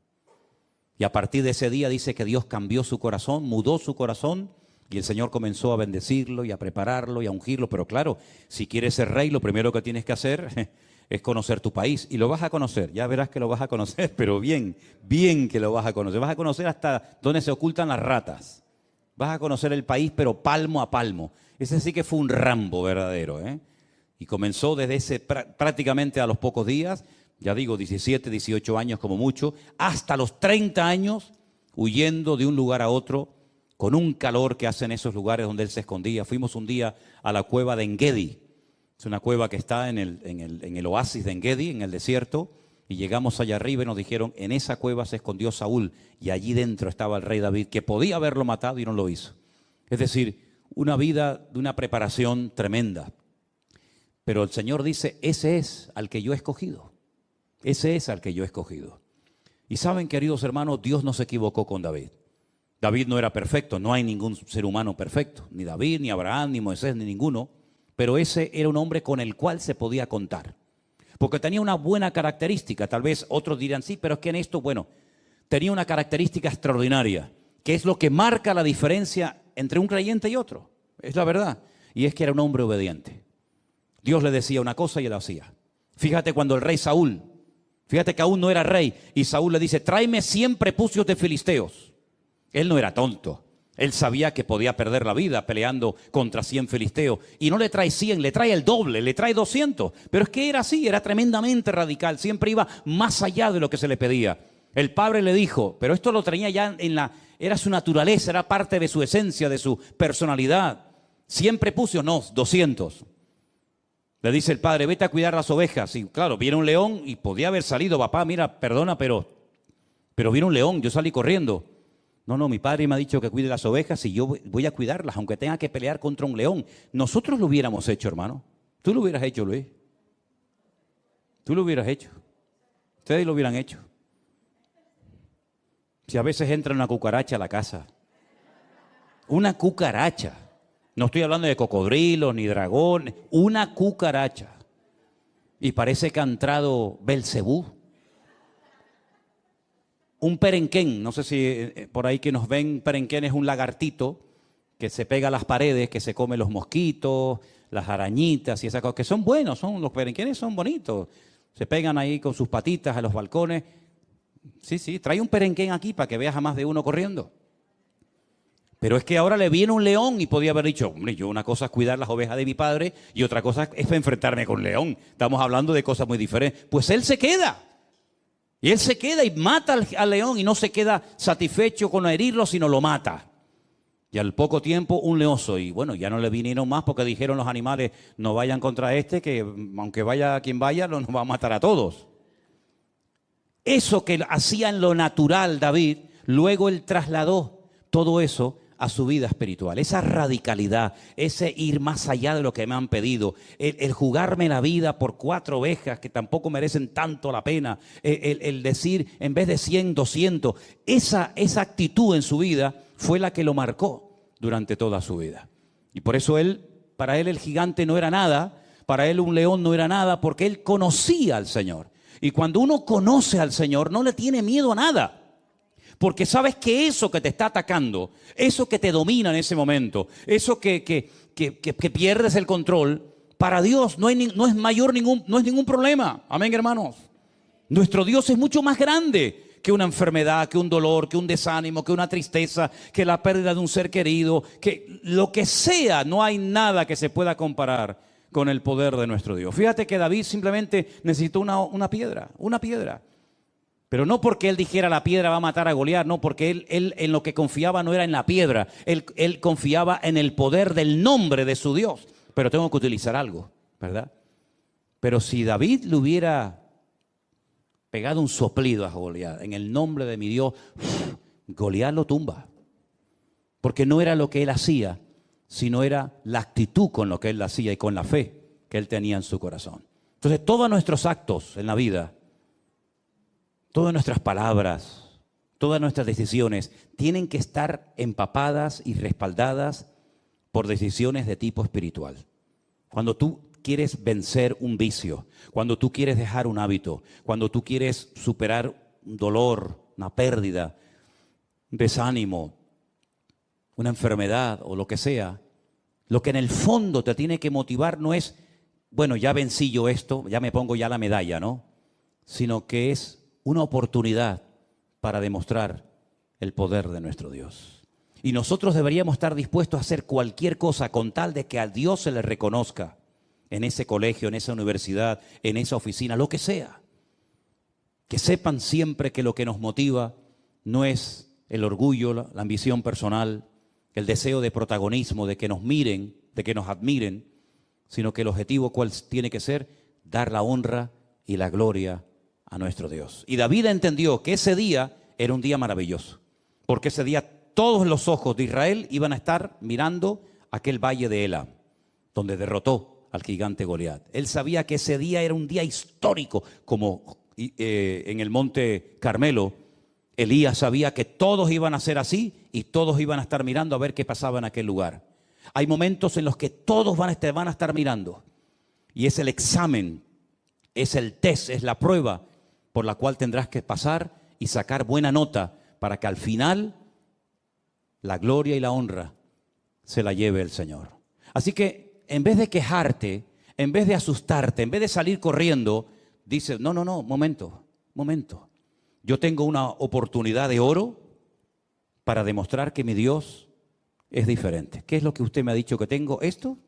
Y a partir de ese día dice que Dios cambió su corazón, mudó su corazón, y el Señor comenzó a bendecirlo y a prepararlo y a ungirlo. Pero claro, si quieres ser rey, lo primero que tienes que hacer es conocer tu país. Y lo vas a conocer, ya verás que lo vas a conocer, pero bien, bien que lo vas a conocer. Vas a conocer hasta dónde se ocultan las ratas. Vas a conocer el país, pero palmo a palmo. Ese sí que fue un Rambo verdadero, ¿eh? Y comenzó desde prácticamente a los pocos días, ya digo, 17, 18 años como mucho, hasta los 30 años, huyendo de un lugar a otro, con un calor que hace en esos lugares donde él se escondía. Fuimos un día a la cueva de Engedi. Es una cueva que está en el oasis de Engedi, en el desierto, y llegamos allá arriba y nos dijeron, en esa cueva se escondió Saúl, y allí dentro estaba el rey David, que podía haberlo matado y no lo hizo. Es decir, una vida de una preparación tremenda. Pero el Señor dice, ese es al que yo he escogido. Ese es al que yo he escogido. Y saben, queridos hermanos, Dios no se equivocó con David. David no era perfecto, no hay ningún ser humano perfecto, ni David, ni Abraham, ni Moisés, ni ninguno, pero ese era un hombre con el cual se podía contar, porque tenía una buena característica. Tal vez otros dirán, sí, pero es que en esto, bueno, tenía una característica extraordinaria, que es lo que marca la diferencia entre un creyente y otro, es la verdad, y es que era un hombre obediente. Dios le decía una cosa y él hacía. Fíjate cuando el rey Saúl, fíjate que aún no era rey, y Saúl le dice, tráeme 100 prepucios de filisteos. Él no era tonto. Él sabía que podía perder la vida peleando contra 100 filisteos. Y no le trae 100, le trae el doble, le trae 200. Pero es que era así, era tremendamente radical. Siempre iba más allá de lo que se le pedía. El padre le dijo, pero esto lo tenía ya era su naturaleza, era parte de su esencia, de su personalidad. 100 prepucios, no, 200. Le dice el padre, vete a cuidar las ovejas. Y claro, viene un león y podía haber salido, papá, mira, perdona, pero viene un león, yo salí corriendo. No, mi padre me ha dicho que cuide las ovejas y yo voy a cuidarlas, aunque tenga que pelear contra un león. Nosotros lo hubiéramos hecho, hermano. Tú lo hubieras hecho, Luis. Tú lo hubieras hecho. Ustedes lo hubieran hecho. Si a veces entra una cucaracha a la casa. Una cucaracha. No estoy hablando de cocodrilos ni dragones. Una cucaracha. Y parece que ha entrado Belcebú. Un perenquén, no sé si por ahí que nos ven, perenquén es un lagartito que se pega a las paredes, que se come los mosquitos, las arañitas y esas cosas, que son buenos, los perenquenes son bonitos. Se pegan ahí con sus patitas a los balcones. Sí, trae un perenquén aquí para que veas a más de uno corriendo. Pero es que ahora le viene un león y podía haber dicho, hombre, yo una cosa es cuidar las ovejas de mi padre y otra cosa es enfrentarme con un león. Estamos hablando de cosas muy diferentes. Pues él se queda. Y él se queda y mata al león y no se queda satisfecho con herirlo, sino lo mata. Y al poco tiempo un leoso. Y bueno, ya no le vinieron más porque dijeron los animales, no vayan contra este, que aunque vaya quien vaya, nos va a matar a todos. Eso que hacía en lo natural David, luego él trasladó todo eso a su vida espiritual. Esa radicalidad, ese ir más allá de lo que me han pedido, el jugarme la vida por 4 ovejas que tampoco merecen tanto la pena, el decir en vez de 100, 200, esa actitud en su vida fue la que lo marcó durante toda su vida. Y por eso para él el gigante no era nada, para él un león no era nada, porque él conocía al Señor. Y cuando uno conoce al Señor, no le tiene miedo a nada. Porque sabes que eso que te está atacando, eso que te domina en ese momento, eso que pierdes el control, para Dios no es ningún problema. Amén, hermanos. Nuestro Dios es mucho más grande que una enfermedad, que un dolor, que un desánimo, que una tristeza, que la pérdida de un ser querido, que lo que sea, no hay nada que se pueda comparar con el poder de nuestro Dios. Fíjate que David simplemente necesitó una piedra. Pero no porque él dijera la piedra va a matar a Goliat, no, porque él en lo que confiaba no era en la piedra, él confiaba en el poder del nombre de su Dios. Pero tengo que utilizar algo, ¿verdad? Pero si David le hubiera pegado un soplido a Goliat, en el nombre de mi Dios, Goliat lo tumba. Porque no era lo que él hacía, sino era la actitud con lo que él hacía y con la fe que él tenía en su corazón. Entonces todos nuestros actos en la vida, todas nuestras palabras, todas nuestras decisiones tienen que estar empapadas y respaldadas por decisiones de tipo espiritual. Cuando tú quieres vencer un vicio, cuando tú quieres dejar un hábito, cuando tú quieres superar un dolor, una pérdida, un desánimo, una enfermedad o lo que sea, lo que en el fondo te tiene que motivar no es, bueno, ya vencí yo esto, ya me pongo ya la medalla, ¿no? Sino que es una oportunidad para demostrar el poder de nuestro Dios. Y nosotros deberíamos estar dispuestos a hacer cualquier cosa con tal de que a Dios se le reconozca en ese colegio, en esa universidad, en esa oficina, lo que sea. Que sepan siempre que lo que nos motiva no es el orgullo, la ambición personal, el deseo de protagonismo, de que nos miren, de que nos admiren, sino que el objetivo cuál tiene que ser, dar la honra y la gloria a nuestro Dios. Y David entendió que ese día era un día maravilloso, porque ese día todos los ojos de Israel iban a estar mirando aquel valle de Elam, donde derrotó al gigante Goliat. Él sabía que ese día era un día histórico, como en el monte Carmelo, Elías sabía que todos iban a ser así y todos iban a estar mirando a ver qué pasaba en aquel lugar. Hay momentos en los que todos van a estar mirando. Y es el examen, es el test, es la prueba por la cual tendrás que pasar y sacar buena nota para que al final la gloria y la honra se la lleve el Señor. Así que en vez de quejarte, en vez de asustarte, en vez de salir corriendo, dice, no, momento. Yo tengo una oportunidad de oro para demostrar que mi Dios es diferente. ¿Qué es lo que usted me ha dicho que tengo? ¿Esto?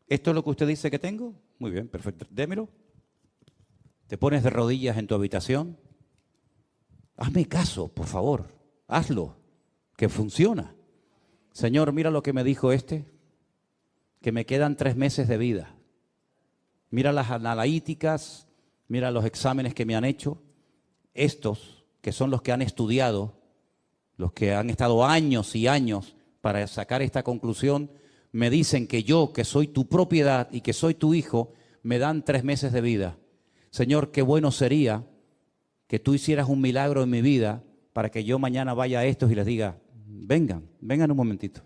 ¿Esto es lo que usted dice que tengo? Muy bien, perfecto. Démelo. Te pones de rodillas en tu habitación. Hazme caso, por favor. Hazlo, que funciona. Señor, mira lo que me dijo que me quedan 3 meses de vida. Mira las analíticas, mira los exámenes que me han hecho. Estos, que son los que han estudiado, los que han estado años y años para sacar esta conclusión, me dicen que yo, que soy tu propiedad y que soy tu hijo, me dan 3 meses de vida. Señor, qué bueno sería que tú hicieras un milagro en mi vida para que yo mañana vaya a estos y les diga, vengan un momentito.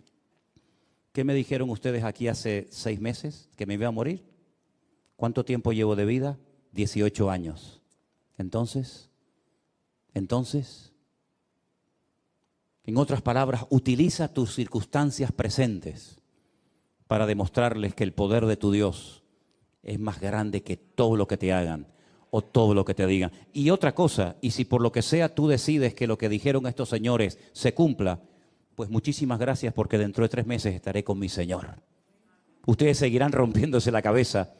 ¿Qué me dijeron ustedes aquí hace 6 meses? ¿Que me iba a morir? ¿Cuánto tiempo llevo de vida? 18 años. Entonces, en otras palabras, utiliza tus circunstancias presentes para demostrarles que el poder de tu Dios es más grande que todo lo que te hagan o todo lo que te digan. Y otra cosa, y si por lo que sea tú decides que lo que dijeron estos señores se cumpla, pues muchísimas gracias porque dentro de 3 meses estaré con mi Señor. Ustedes seguirán rompiéndose la cabeza,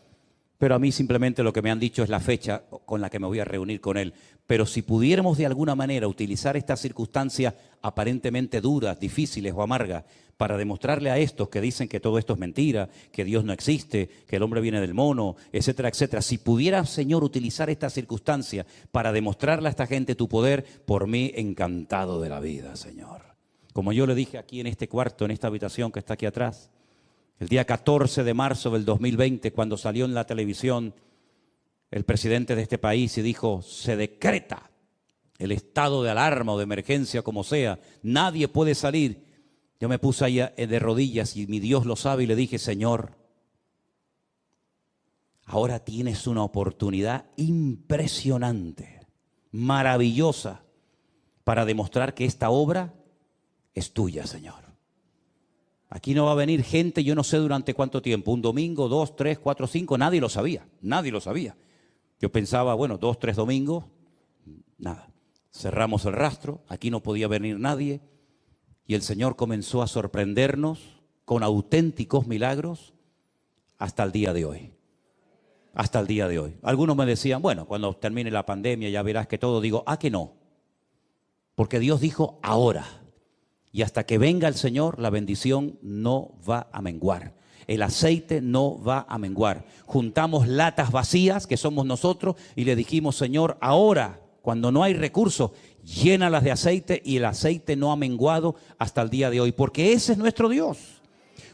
pero a mí simplemente lo que me han dicho es la fecha con la que me voy a reunir con Él. Pero si pudiéramos de alguna manera utilizar estas circunstancias aparentemente duras, difíciles o amargas, para demostrarle a estos que dicen que todo esto es mentira, que Dios no existe, que el hombre viene del mono, etcétera, etcétera. Si pudieras, Señor, utilizar estas circunstancias para demostrarle a esta gente tu poder, por mí encantado de la vida, Señor. Como yo le dije aquí en este cuarto, en esta habitación que está aquí atrás, el día 14 de marzo del 2020, cuando salió en la televisión el presidente de este país y dijo, se decreta el estado de alarma o de emergencia, como sea, nadie puede salir. Yo me puse ahí de rodillas y mi Dios lo sabe y le dije, Señor, ahora tienes una oportunidad impresionante, maravillosa, para demostrar que esta obra es tuya, Señor. Aquí no va a venir gente, yo no sé durante cuánto tiempo, 1 domingo, 2, 3, 4, 5, nadie lo sabía. Yo pensaba, bueno, 2, 3 domingos, nada. Cerramos el rastro, aquí no podía venir nadie y el Señor comenzó a sorprendernos con auténticos milagros hasta el día de hoy. Hasta el día de hoy. Algunos me decían, bueno, cuando termine la pandemia ya verás que todo. Digo, que no. Porque Dios dijo ahora. Y hasta que venga el Señor, la bendición no va a menguar. El aceite no va a menguar. Juntamos latas vacías, que somos nosotros, y le dijimos, Señor, ahora, cuando no hay recursos, llénalas de aceite, y el aceite no ha menguado hasta el día de hoy. Porque ese es nuestro Dios.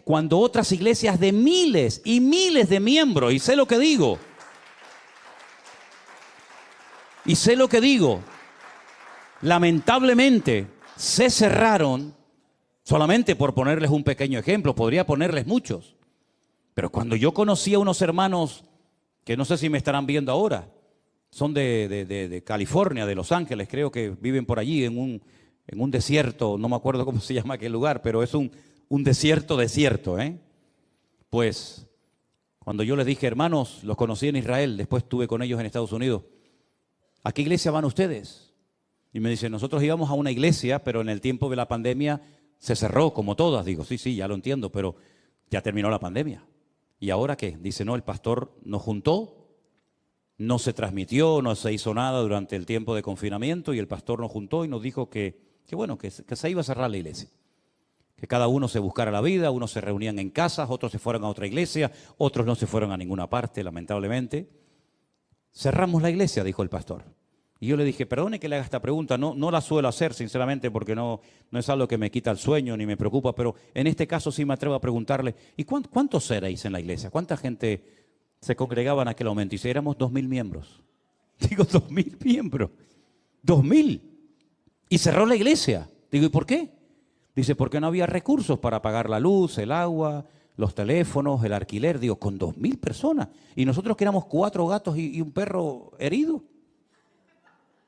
Cuando otras iglesias de miles y miles de miembros, y sé lo que digo, lamentablemente, se cerraron, solamente por ponerles un pequeño ejemplo, podría ponerles muchos. Pero cuando yo conocí a unos hermanos, que no sé si me estarán viendo ahora, son de California, de Los Ángeles, creo que viven por allí en un desierto, no me acuerdo cómo se llama aquel lugar, pero es un desierto, Pues, cuando yo les dije, hermanos, los conocí en Israel, después estuve con ellos en Estados Unidos, ¿a qué iglesia van ustedes? Y me dicen, nosotros íbamos a una iglesia, pero en el tiempo de la pandemia se cerró, como todas. Digo, sí, ya lo entiendo, pero ya terminó la pandemia. ¿Y ahora qué? Dice, no, el pastor nos juntó, no se transmitió, no se hizo nada durante el tiempo de confinamiento y el pastor nos juntó y nos dijo que se iba a cerrar la iglesia. Que cada uno se buscara la vida, unos se reunían en casas, otros se fueron a otra iglesia, otros no se fueron a ninguna parte, lamentablemente. Cerramos la iglesia, dijo el pastor. Y yo le dije, perdone que le haga esta pregunta, no la suelo hacer sinceramente porque no es algo que me quita el sueño ni me preocupa, pero en este caso sí me atrevo a preguntarle, ¿y cuántos erais en la iglesia? ¿Cuánta gente se congregaba en aquel momento? Y si éramos 2.000 miembros. Digo, 2.000 miembros. 2.000. Y cerró la iglesia. Digo, ¿y por qué? Dice, porque no había recursos para pagar la luz, el agua, los teléfonos, el alquiler. Digo, con 2.000 personas. Y nosotros que éramos 4 gatos y un perro herido.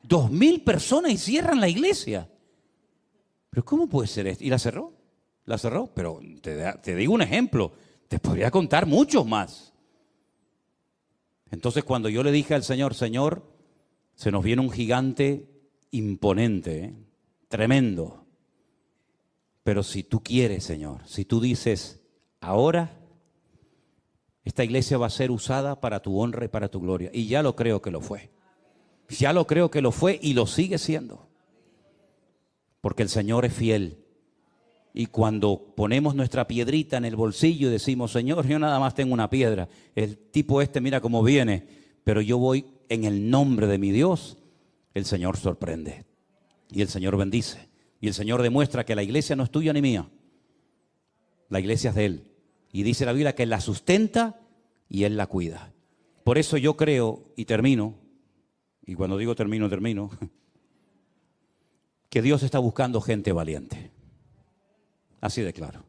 2.000 personas y cierran la iglesia. ¿Pero cómo puede ser esto? ¿Y la cerró? La cerró. Pero te digo un ejemplo. Te podría contar muchos más. Entonces cuando yo le dije al Señor, Señor, se nos viene un gigante imponente, tremendo. Pero si tú quieres, Señor, si tú dices, ahora esta iglesia va a ser usada para tu honra y para tu gloria. Y ya lo creo que lo fue. Ya lo creo que lo fue y lo sigue siendo. Porque el Señor es fiel. Y cuando ponemos nuestra piedrita en el bolsillo y decimos, Señor, yo nada más tengo una piedra. El tipo mira cómo viene, pero yo voy en el nombre de mi Dios. El Señor sorprende. Y el Señor bendice. Y el Señor demuestra que la iglesia no es tuya ni mía. La iglesia es de Él. Y dice la Biblia que Él la sustenta y Él la cuida. Por eso yo creo, y termino, y cuando digo termino, que Dios está buscando gente valiente. Así de claro.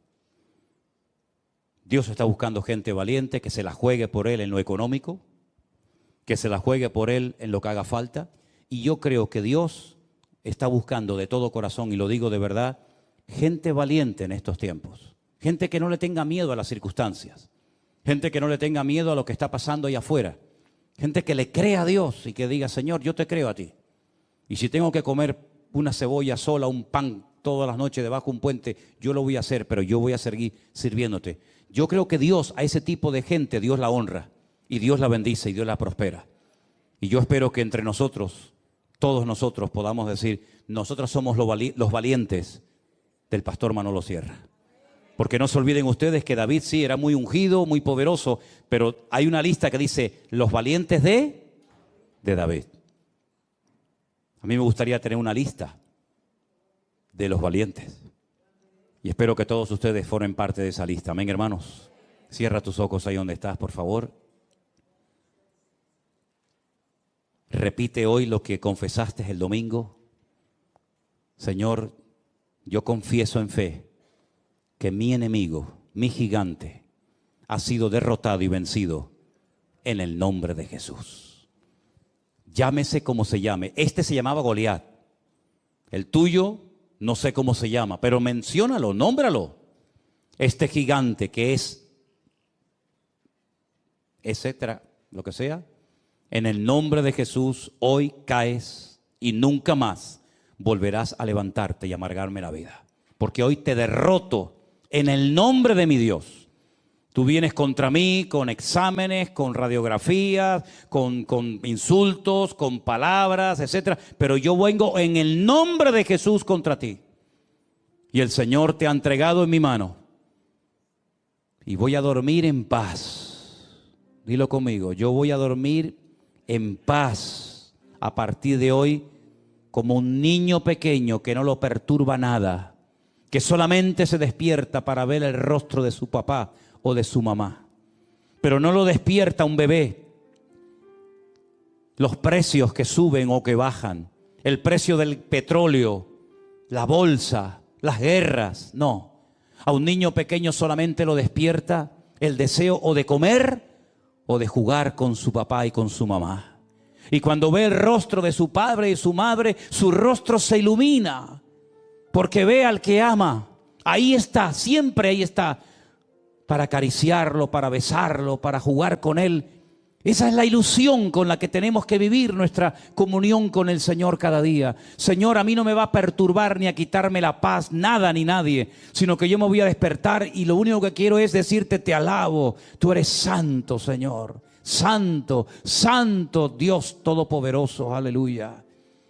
Dios está buscando gente valiente que se la juegue por Él en lo económico, que se la juegue por Él en lo que haga falta. Y yo creo que Dios está buscando de todo corazón, y lo digo de verdad, gente valiente en estos tiempos. Gente que no le tenga miedo a las circunstancias. Gente que no le tenga miedo a lo que está pasando allá afuera. Gente que le crea a Dios y que diga, Señor, yo te creo a ti. Y si tengo que comer una cebolla sola, un pan todas las noches debajo de un puente, yo lo voy a hacer, pero yo voy a seguir sirviéndote. Yo creo que Dios, a ese tipo de gente, Dios la honra y Dios la bendice y Dios la prospera. Y yo espero que entre nosotros, todos nosotros podamos decir, nosotros somos los valientes del pastor Manolo Sierra. Porque no se olviden ustedes que David sí era muy ungido, muy poderoso, pero hay una lista que dice, los valientes de David. A mí me gustaría tener una lista de los valientes. Y espero que todos ustedes formen parte de esa lista. Amén, hermanos. Cierra tus ojos ahí donde estás, por favor. Repite hoy lo que confesaste el domingo. Señor, yo confieso en fe que mi enemigo, mi gigante, ha sido derrotado y vencido en el nombre de Jesús. Llámese como se llame. Este se llamaba Goliat. El tuyo no sé cómo se llama, pero menciónalo, nómbralo. Este gigante que es, etcétera, lo que sea, en el nombre de Jesús, hoy caes y nunca más volverás a levantarte y amargarme la vida. Porque hoy te derroto en el nombre de mi Dios. Tú vienes contra mí con exámenes, con radiografías, con insultos, con palabras, etcétera. Pero yo vengo en el nombre de Jesús contra ti. Y el Señor te ha entregado en mi mano. Y voy a dormir en paz. Dilo conmigo, yo voy a dormir en paz a partir de hoy como un niño pequeño que no lo perturba nada, que solamente se despierta para ver el rostro de su papá o de su mamá, pero no lo despierta un bebé. Los precios que suben o que bajan, el precio del petróleo, la bolsa, las guerras, no. A un niño pequeño solamente lo despierta el deseo o de comer o de jugar con su papá y con su mamá. Y cuando ve el rostro de su padre y su madre, su rostro se ilumina, porque ve al que ama. Ahí está, siempre ahí está, para acariciarlo, para besarlo, para jugar con él. Esa es la ilusión con la que tenemos que vivir nuestra comunión con el Señor cada día. Señor, a mí no me va a perturbar ni a quitarme la paz, nada ni nadie, sino que yo me voy a despertar y lo único que quiero es decirte, te alabo. Tú eres santo, Señor. Santo, santo Dios Todopoderoso. Aleluya.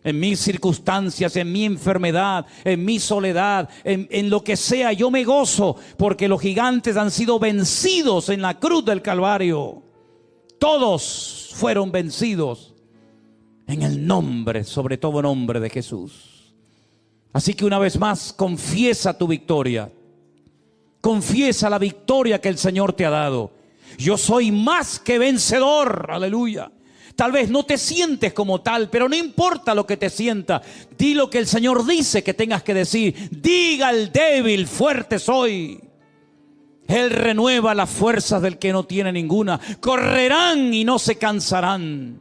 En mis circunstancias, en mi enfermedad, en mi soledad, en lo que sea, yo me gozo porque los gigantes han sido vencidos en la cruz del Calvario. Todos fueron vencidos en el nombre, sobre todo nombre de Jesús. Así que una vez más, confiesa tu victoria. Confiesa la victoria que el Señor te ha dado. Yo soy más que vencedor, aleluya. Tal vez no te sientes como tal, pero no importa lo que te sienta. Di lo que el Señor dice que tengas que decir. Diga al débil, fuerte soy. Él renueva las fuerzas del que no tiene ninguna. Correrán y no se cansarán.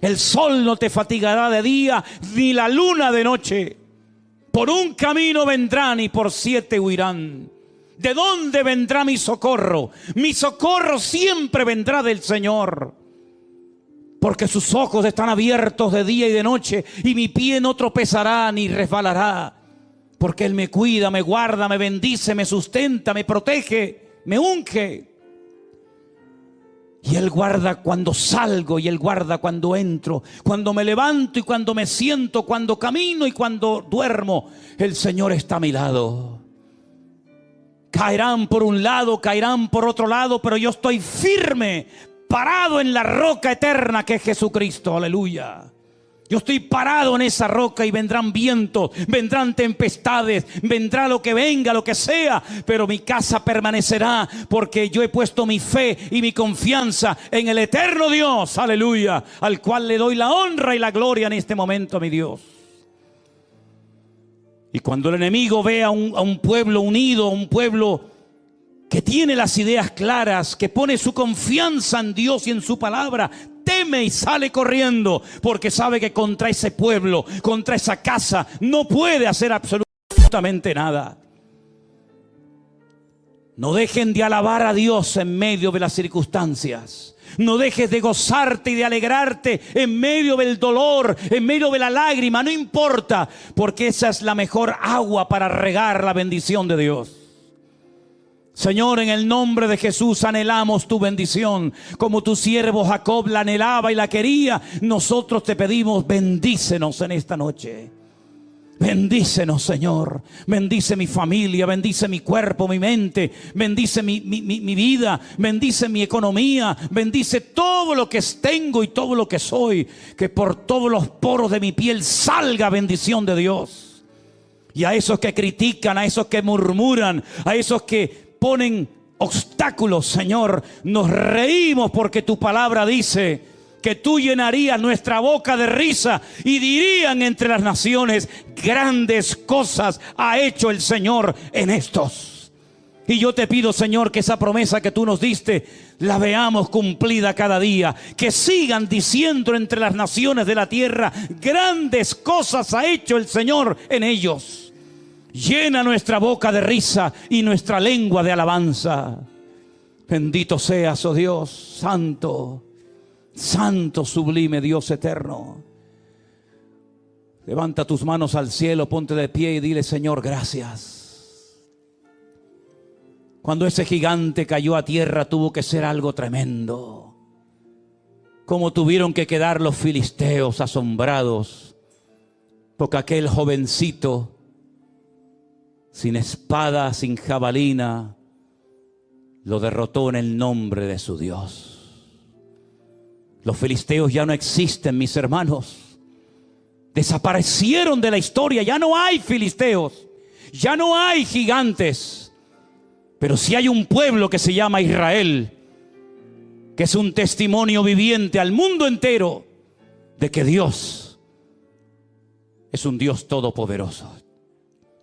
El sol no te fatigará de día, ni la luna de noche. Por un camino vendrán y por 7 huirán. ¿De dónde vendrá mi socorro? Mi socorro siempre vendrá del Señor. Porque sus ojos están abiertos de día y de noche, y mi pie no tropezará ni resbalará. Porque Él me cuida, me guarda, me bendice, me sustenta, me protege, me unge. Y Él guarda cuando salgo y Él guarda cuando entro, cuando me levanto y cuando me siento, cuando camino y cuando duermo. El Señor está a mi lado. Caerán por un lado, caerán por otro lado, pero yo estoy firme, parado en la roca eterna que es Jesucristo. Aleluya. Yo estoy parado en esa roca y vendrán vientos, vendrán tempestades, vendrá lo que venga, lo que sea, pero mi casa permanecerá porque yo he puesto mi fe y mi confianza en el eterno Dios, aleluya, al cual le doy la honra y la gloria en este momento, mi Dios. Y cuando el enemigo ve a un pueblo unido, a un pueblo que tiene las ideas claras, que pone su confianza en Dios y en su palabra, teme y sale corriendo, porque sabe que contra ese pueblo, contra esa casa, no puede hacer absolutamente nada. No dejen de alabar a Dios en medio de las circunstancias. No dejes de gozarte y de alegrarte en medio del dolor, en medio de la lágrima, no importa, porque esa es la mejor agua para regar la bendición de Dios. Señor, en el nombre de Jesús anhelamos tu bendición, como tu siervo Jacob la anhelaba y la quería. Nosotros te pedimos, bendícenos en esta noche. Bendícenos, Señor. Bendice mi familia, bendice mi cuerpo, mi mente, bendice mi vida, bendice mi economía, bendice todo lo que tengo y todo lo que soy. Que por todos los poros de mi piel salga bendición de Dios. Y a esos que critican, a esos que murmuran, a esos que ponen obstáculos, Señor, nos reímos porque tu palabra dice que tú llenarías nuestra boca de risa y dirían entre las naciones, grandes cosas ha hecho el Señor en estos. Y yo te pido, Señor, que esa promesa que tú nos diste la veamos cumplida cada día, que sigan diciendo entre las naciones de la tierra, grandes cosas ha hecho el Señor en ellos. Llena nuestra boca de risa y nuestra lengua de alabanza. Bendito seas, oh Dios, santo, santo, sublime Dios eterno. Levanta tus manos al cielo, ponte de pie y dile, Señor, gracias. Cuando ese gigante cayó a tierra tuvo que ser algo tremendo. Como tuvieron que quedar los filisteos asombrados, porque aquel jovencito sin espada, sin jabalina, lo derrotó en el nombre de su Dios. Los filisteos ya no existen, mis hermanos. Desaparecieron de la historia. Ya no hay filisteos, ya no hay gigantes. Pero sí hay un pueblo que se llama Israel, que es un testimonio viviente al mundo entero de que Dios es un Dios todopoderoso.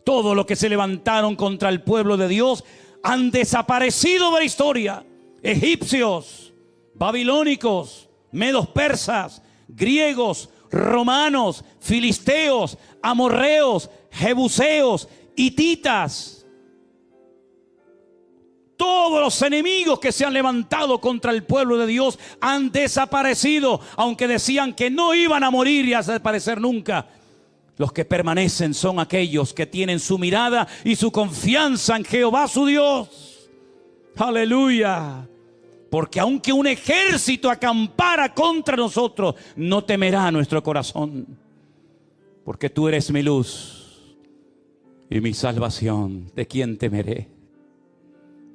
Todo lo que se levantaron contra el pueblo de Dios han desaparecido de la historia. Egipcios, babilónicos, medos persas, griegos, romanos, filisteos, amorreos, jebuseos, hititas. Todos los enemigos que se han levantado contra el pueblo de Dios han desaparecido, aunque decían que no iban a morir y a desaparecer nunca. Los que permanecen son aquellos que tienen su mirada y su confianza en Jehová su Dios. Aleluya. Porque aunque un ejército acampara contra nosotros, no temerá nuestro corazón. Porque tú eres mi luz y mi salvación. ¿De quién temeré?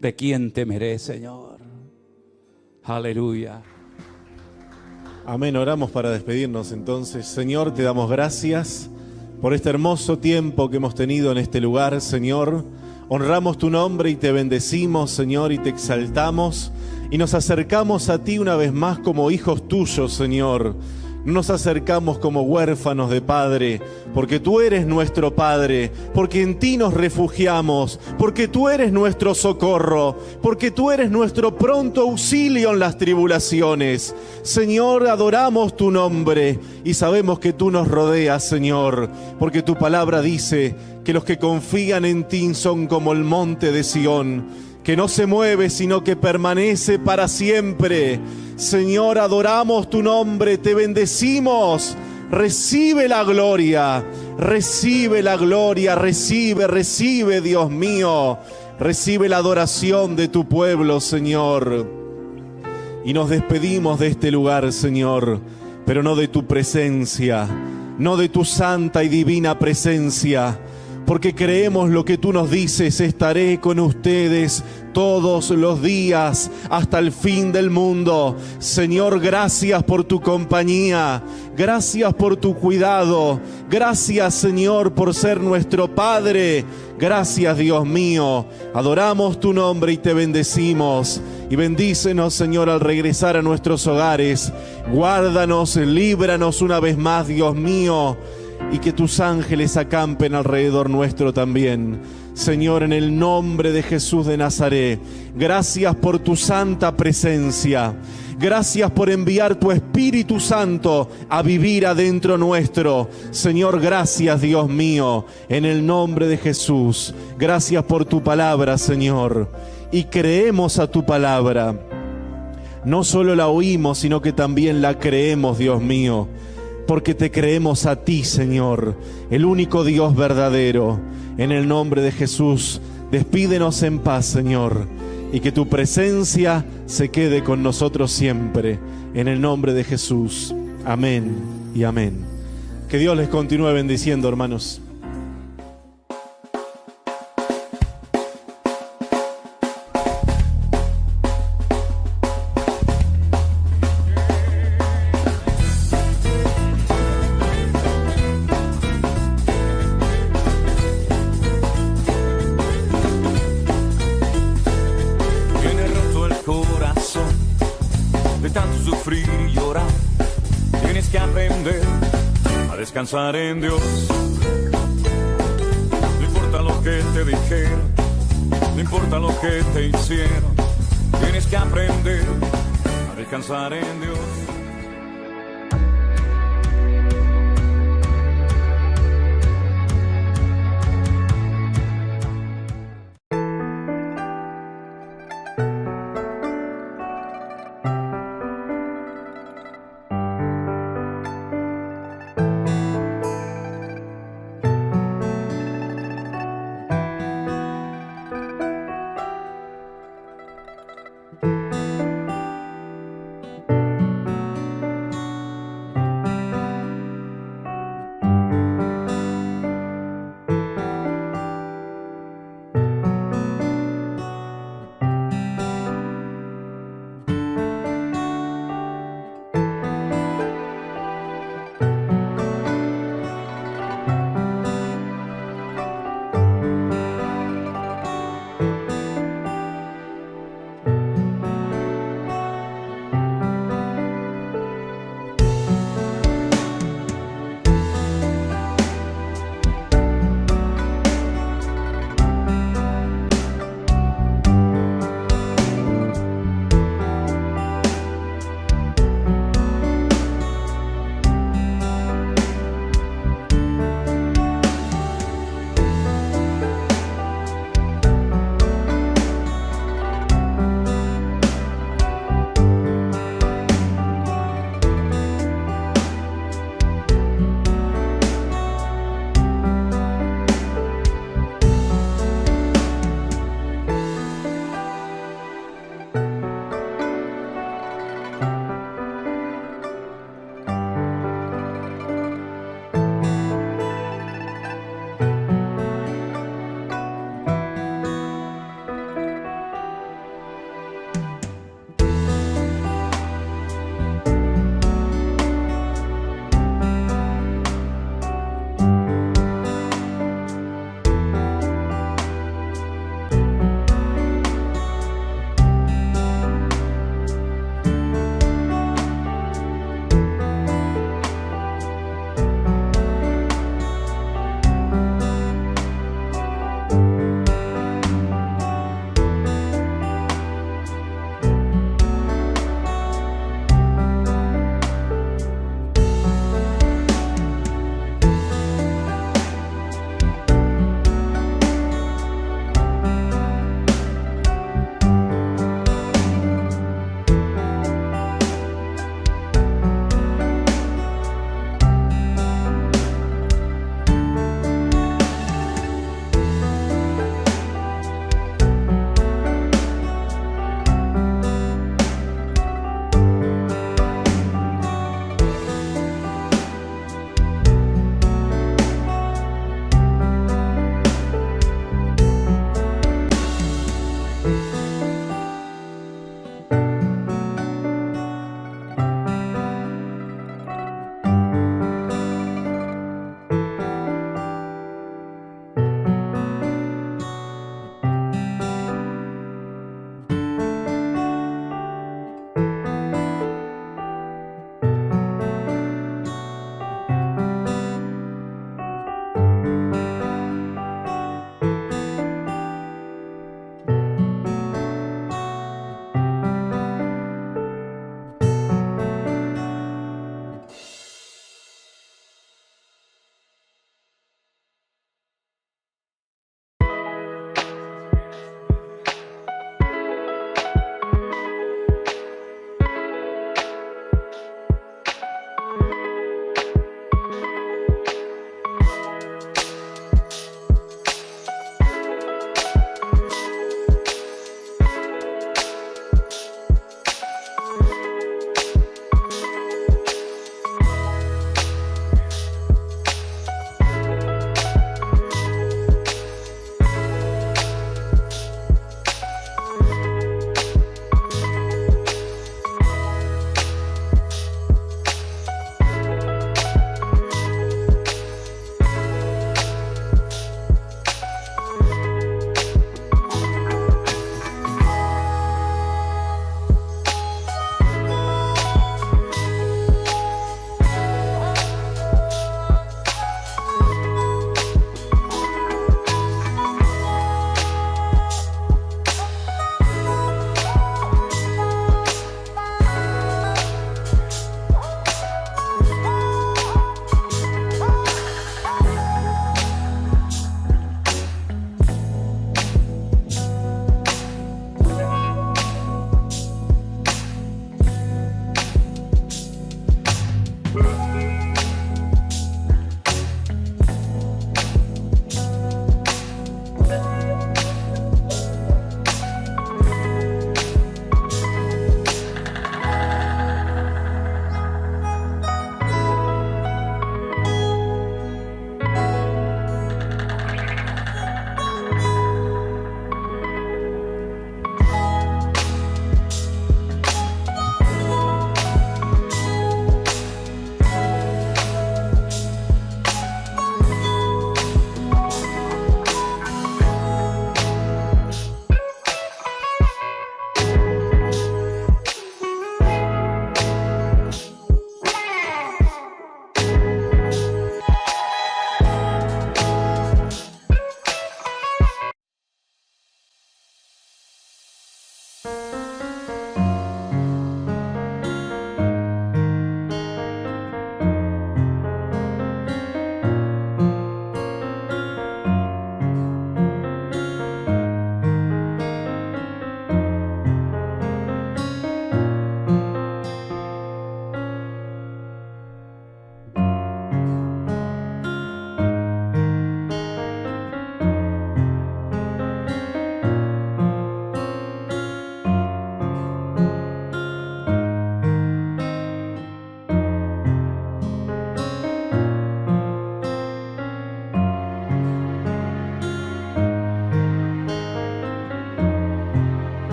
¿De quién temeré, Señor? Aleluya. Amén. Oramos para despedirnos entonces. Señor, te damos gracias por este hermoso tiempo que hemos tenido en este lugar, Señor. Honramos tu nombre y te bendecimos, Señor, y te exaltamos. y nos acercamos a ti una vez más como hijos tuyos, Señor. No nos acercamos como huérfanos de Padre, porque tú eres nuestro Padre, porque en ti nos refugiamos, porque tú eres nuestro socorro, porque tú eres nuestro pronto auxilio en las tribulaciones. Señor, adoramos tu nombre y sabemos que tú nos rodeas, Señor, porque tu palabra dice que los que confían en ti son como el monte de Sión, que no se mueve, sino que permanece para siempre. Señor, adoramos tu nombre, te bendecimos. Recibe la gloria, recibe la gloria, recibe, Dios mío. Recibe la adoración de tu pueblo, Señor. Y nos despedimos de este lugar, Señor, pero no de tu presencia, no de tu santa y divina presencia, porque creemos lo que tú nos dices: estaré con ustedes todos los días hasta el fin del mundo. Señor, gracias por tu compañía, gracias por tu cuidado, gracias, Señor, por ser nuestro Padre. Gracias, Dios mío, adoramos tu nombre y te bendecimos. Y bendícenos, Señor, al regresar a nuestros hogares. Guárdanos, líbranos una vez más, Dios mío, y que tus ángeles acampen alrededor nuestro también. Señor, en el nombre de Jesús de Nazaret, gracias por tu santa presencia. Gracias por enviar tu Espíritu Santo a vivir adentro nuestro. Señor, gracias, Dios mío, en el nombre de Jesús. Gracias por tu palabra, Señor. Y creemos a tu palabra. No solo la oímos, sino que también la creemos, Dios mío, porque te creemos a ti, Señor, el único Dios verdadero. En el nombre de Jesús, despídenos en paz, Señor, y que tu presencia se quede con nosotros siempre. En el nombre de Jesús. Amén y amén. Que Dios les continúe bendiciendo, hermanos. Descansar en Dios. No importa lo que te dijeron, no importa lo que te hicieron, tienes que aprender a descansar en Dios.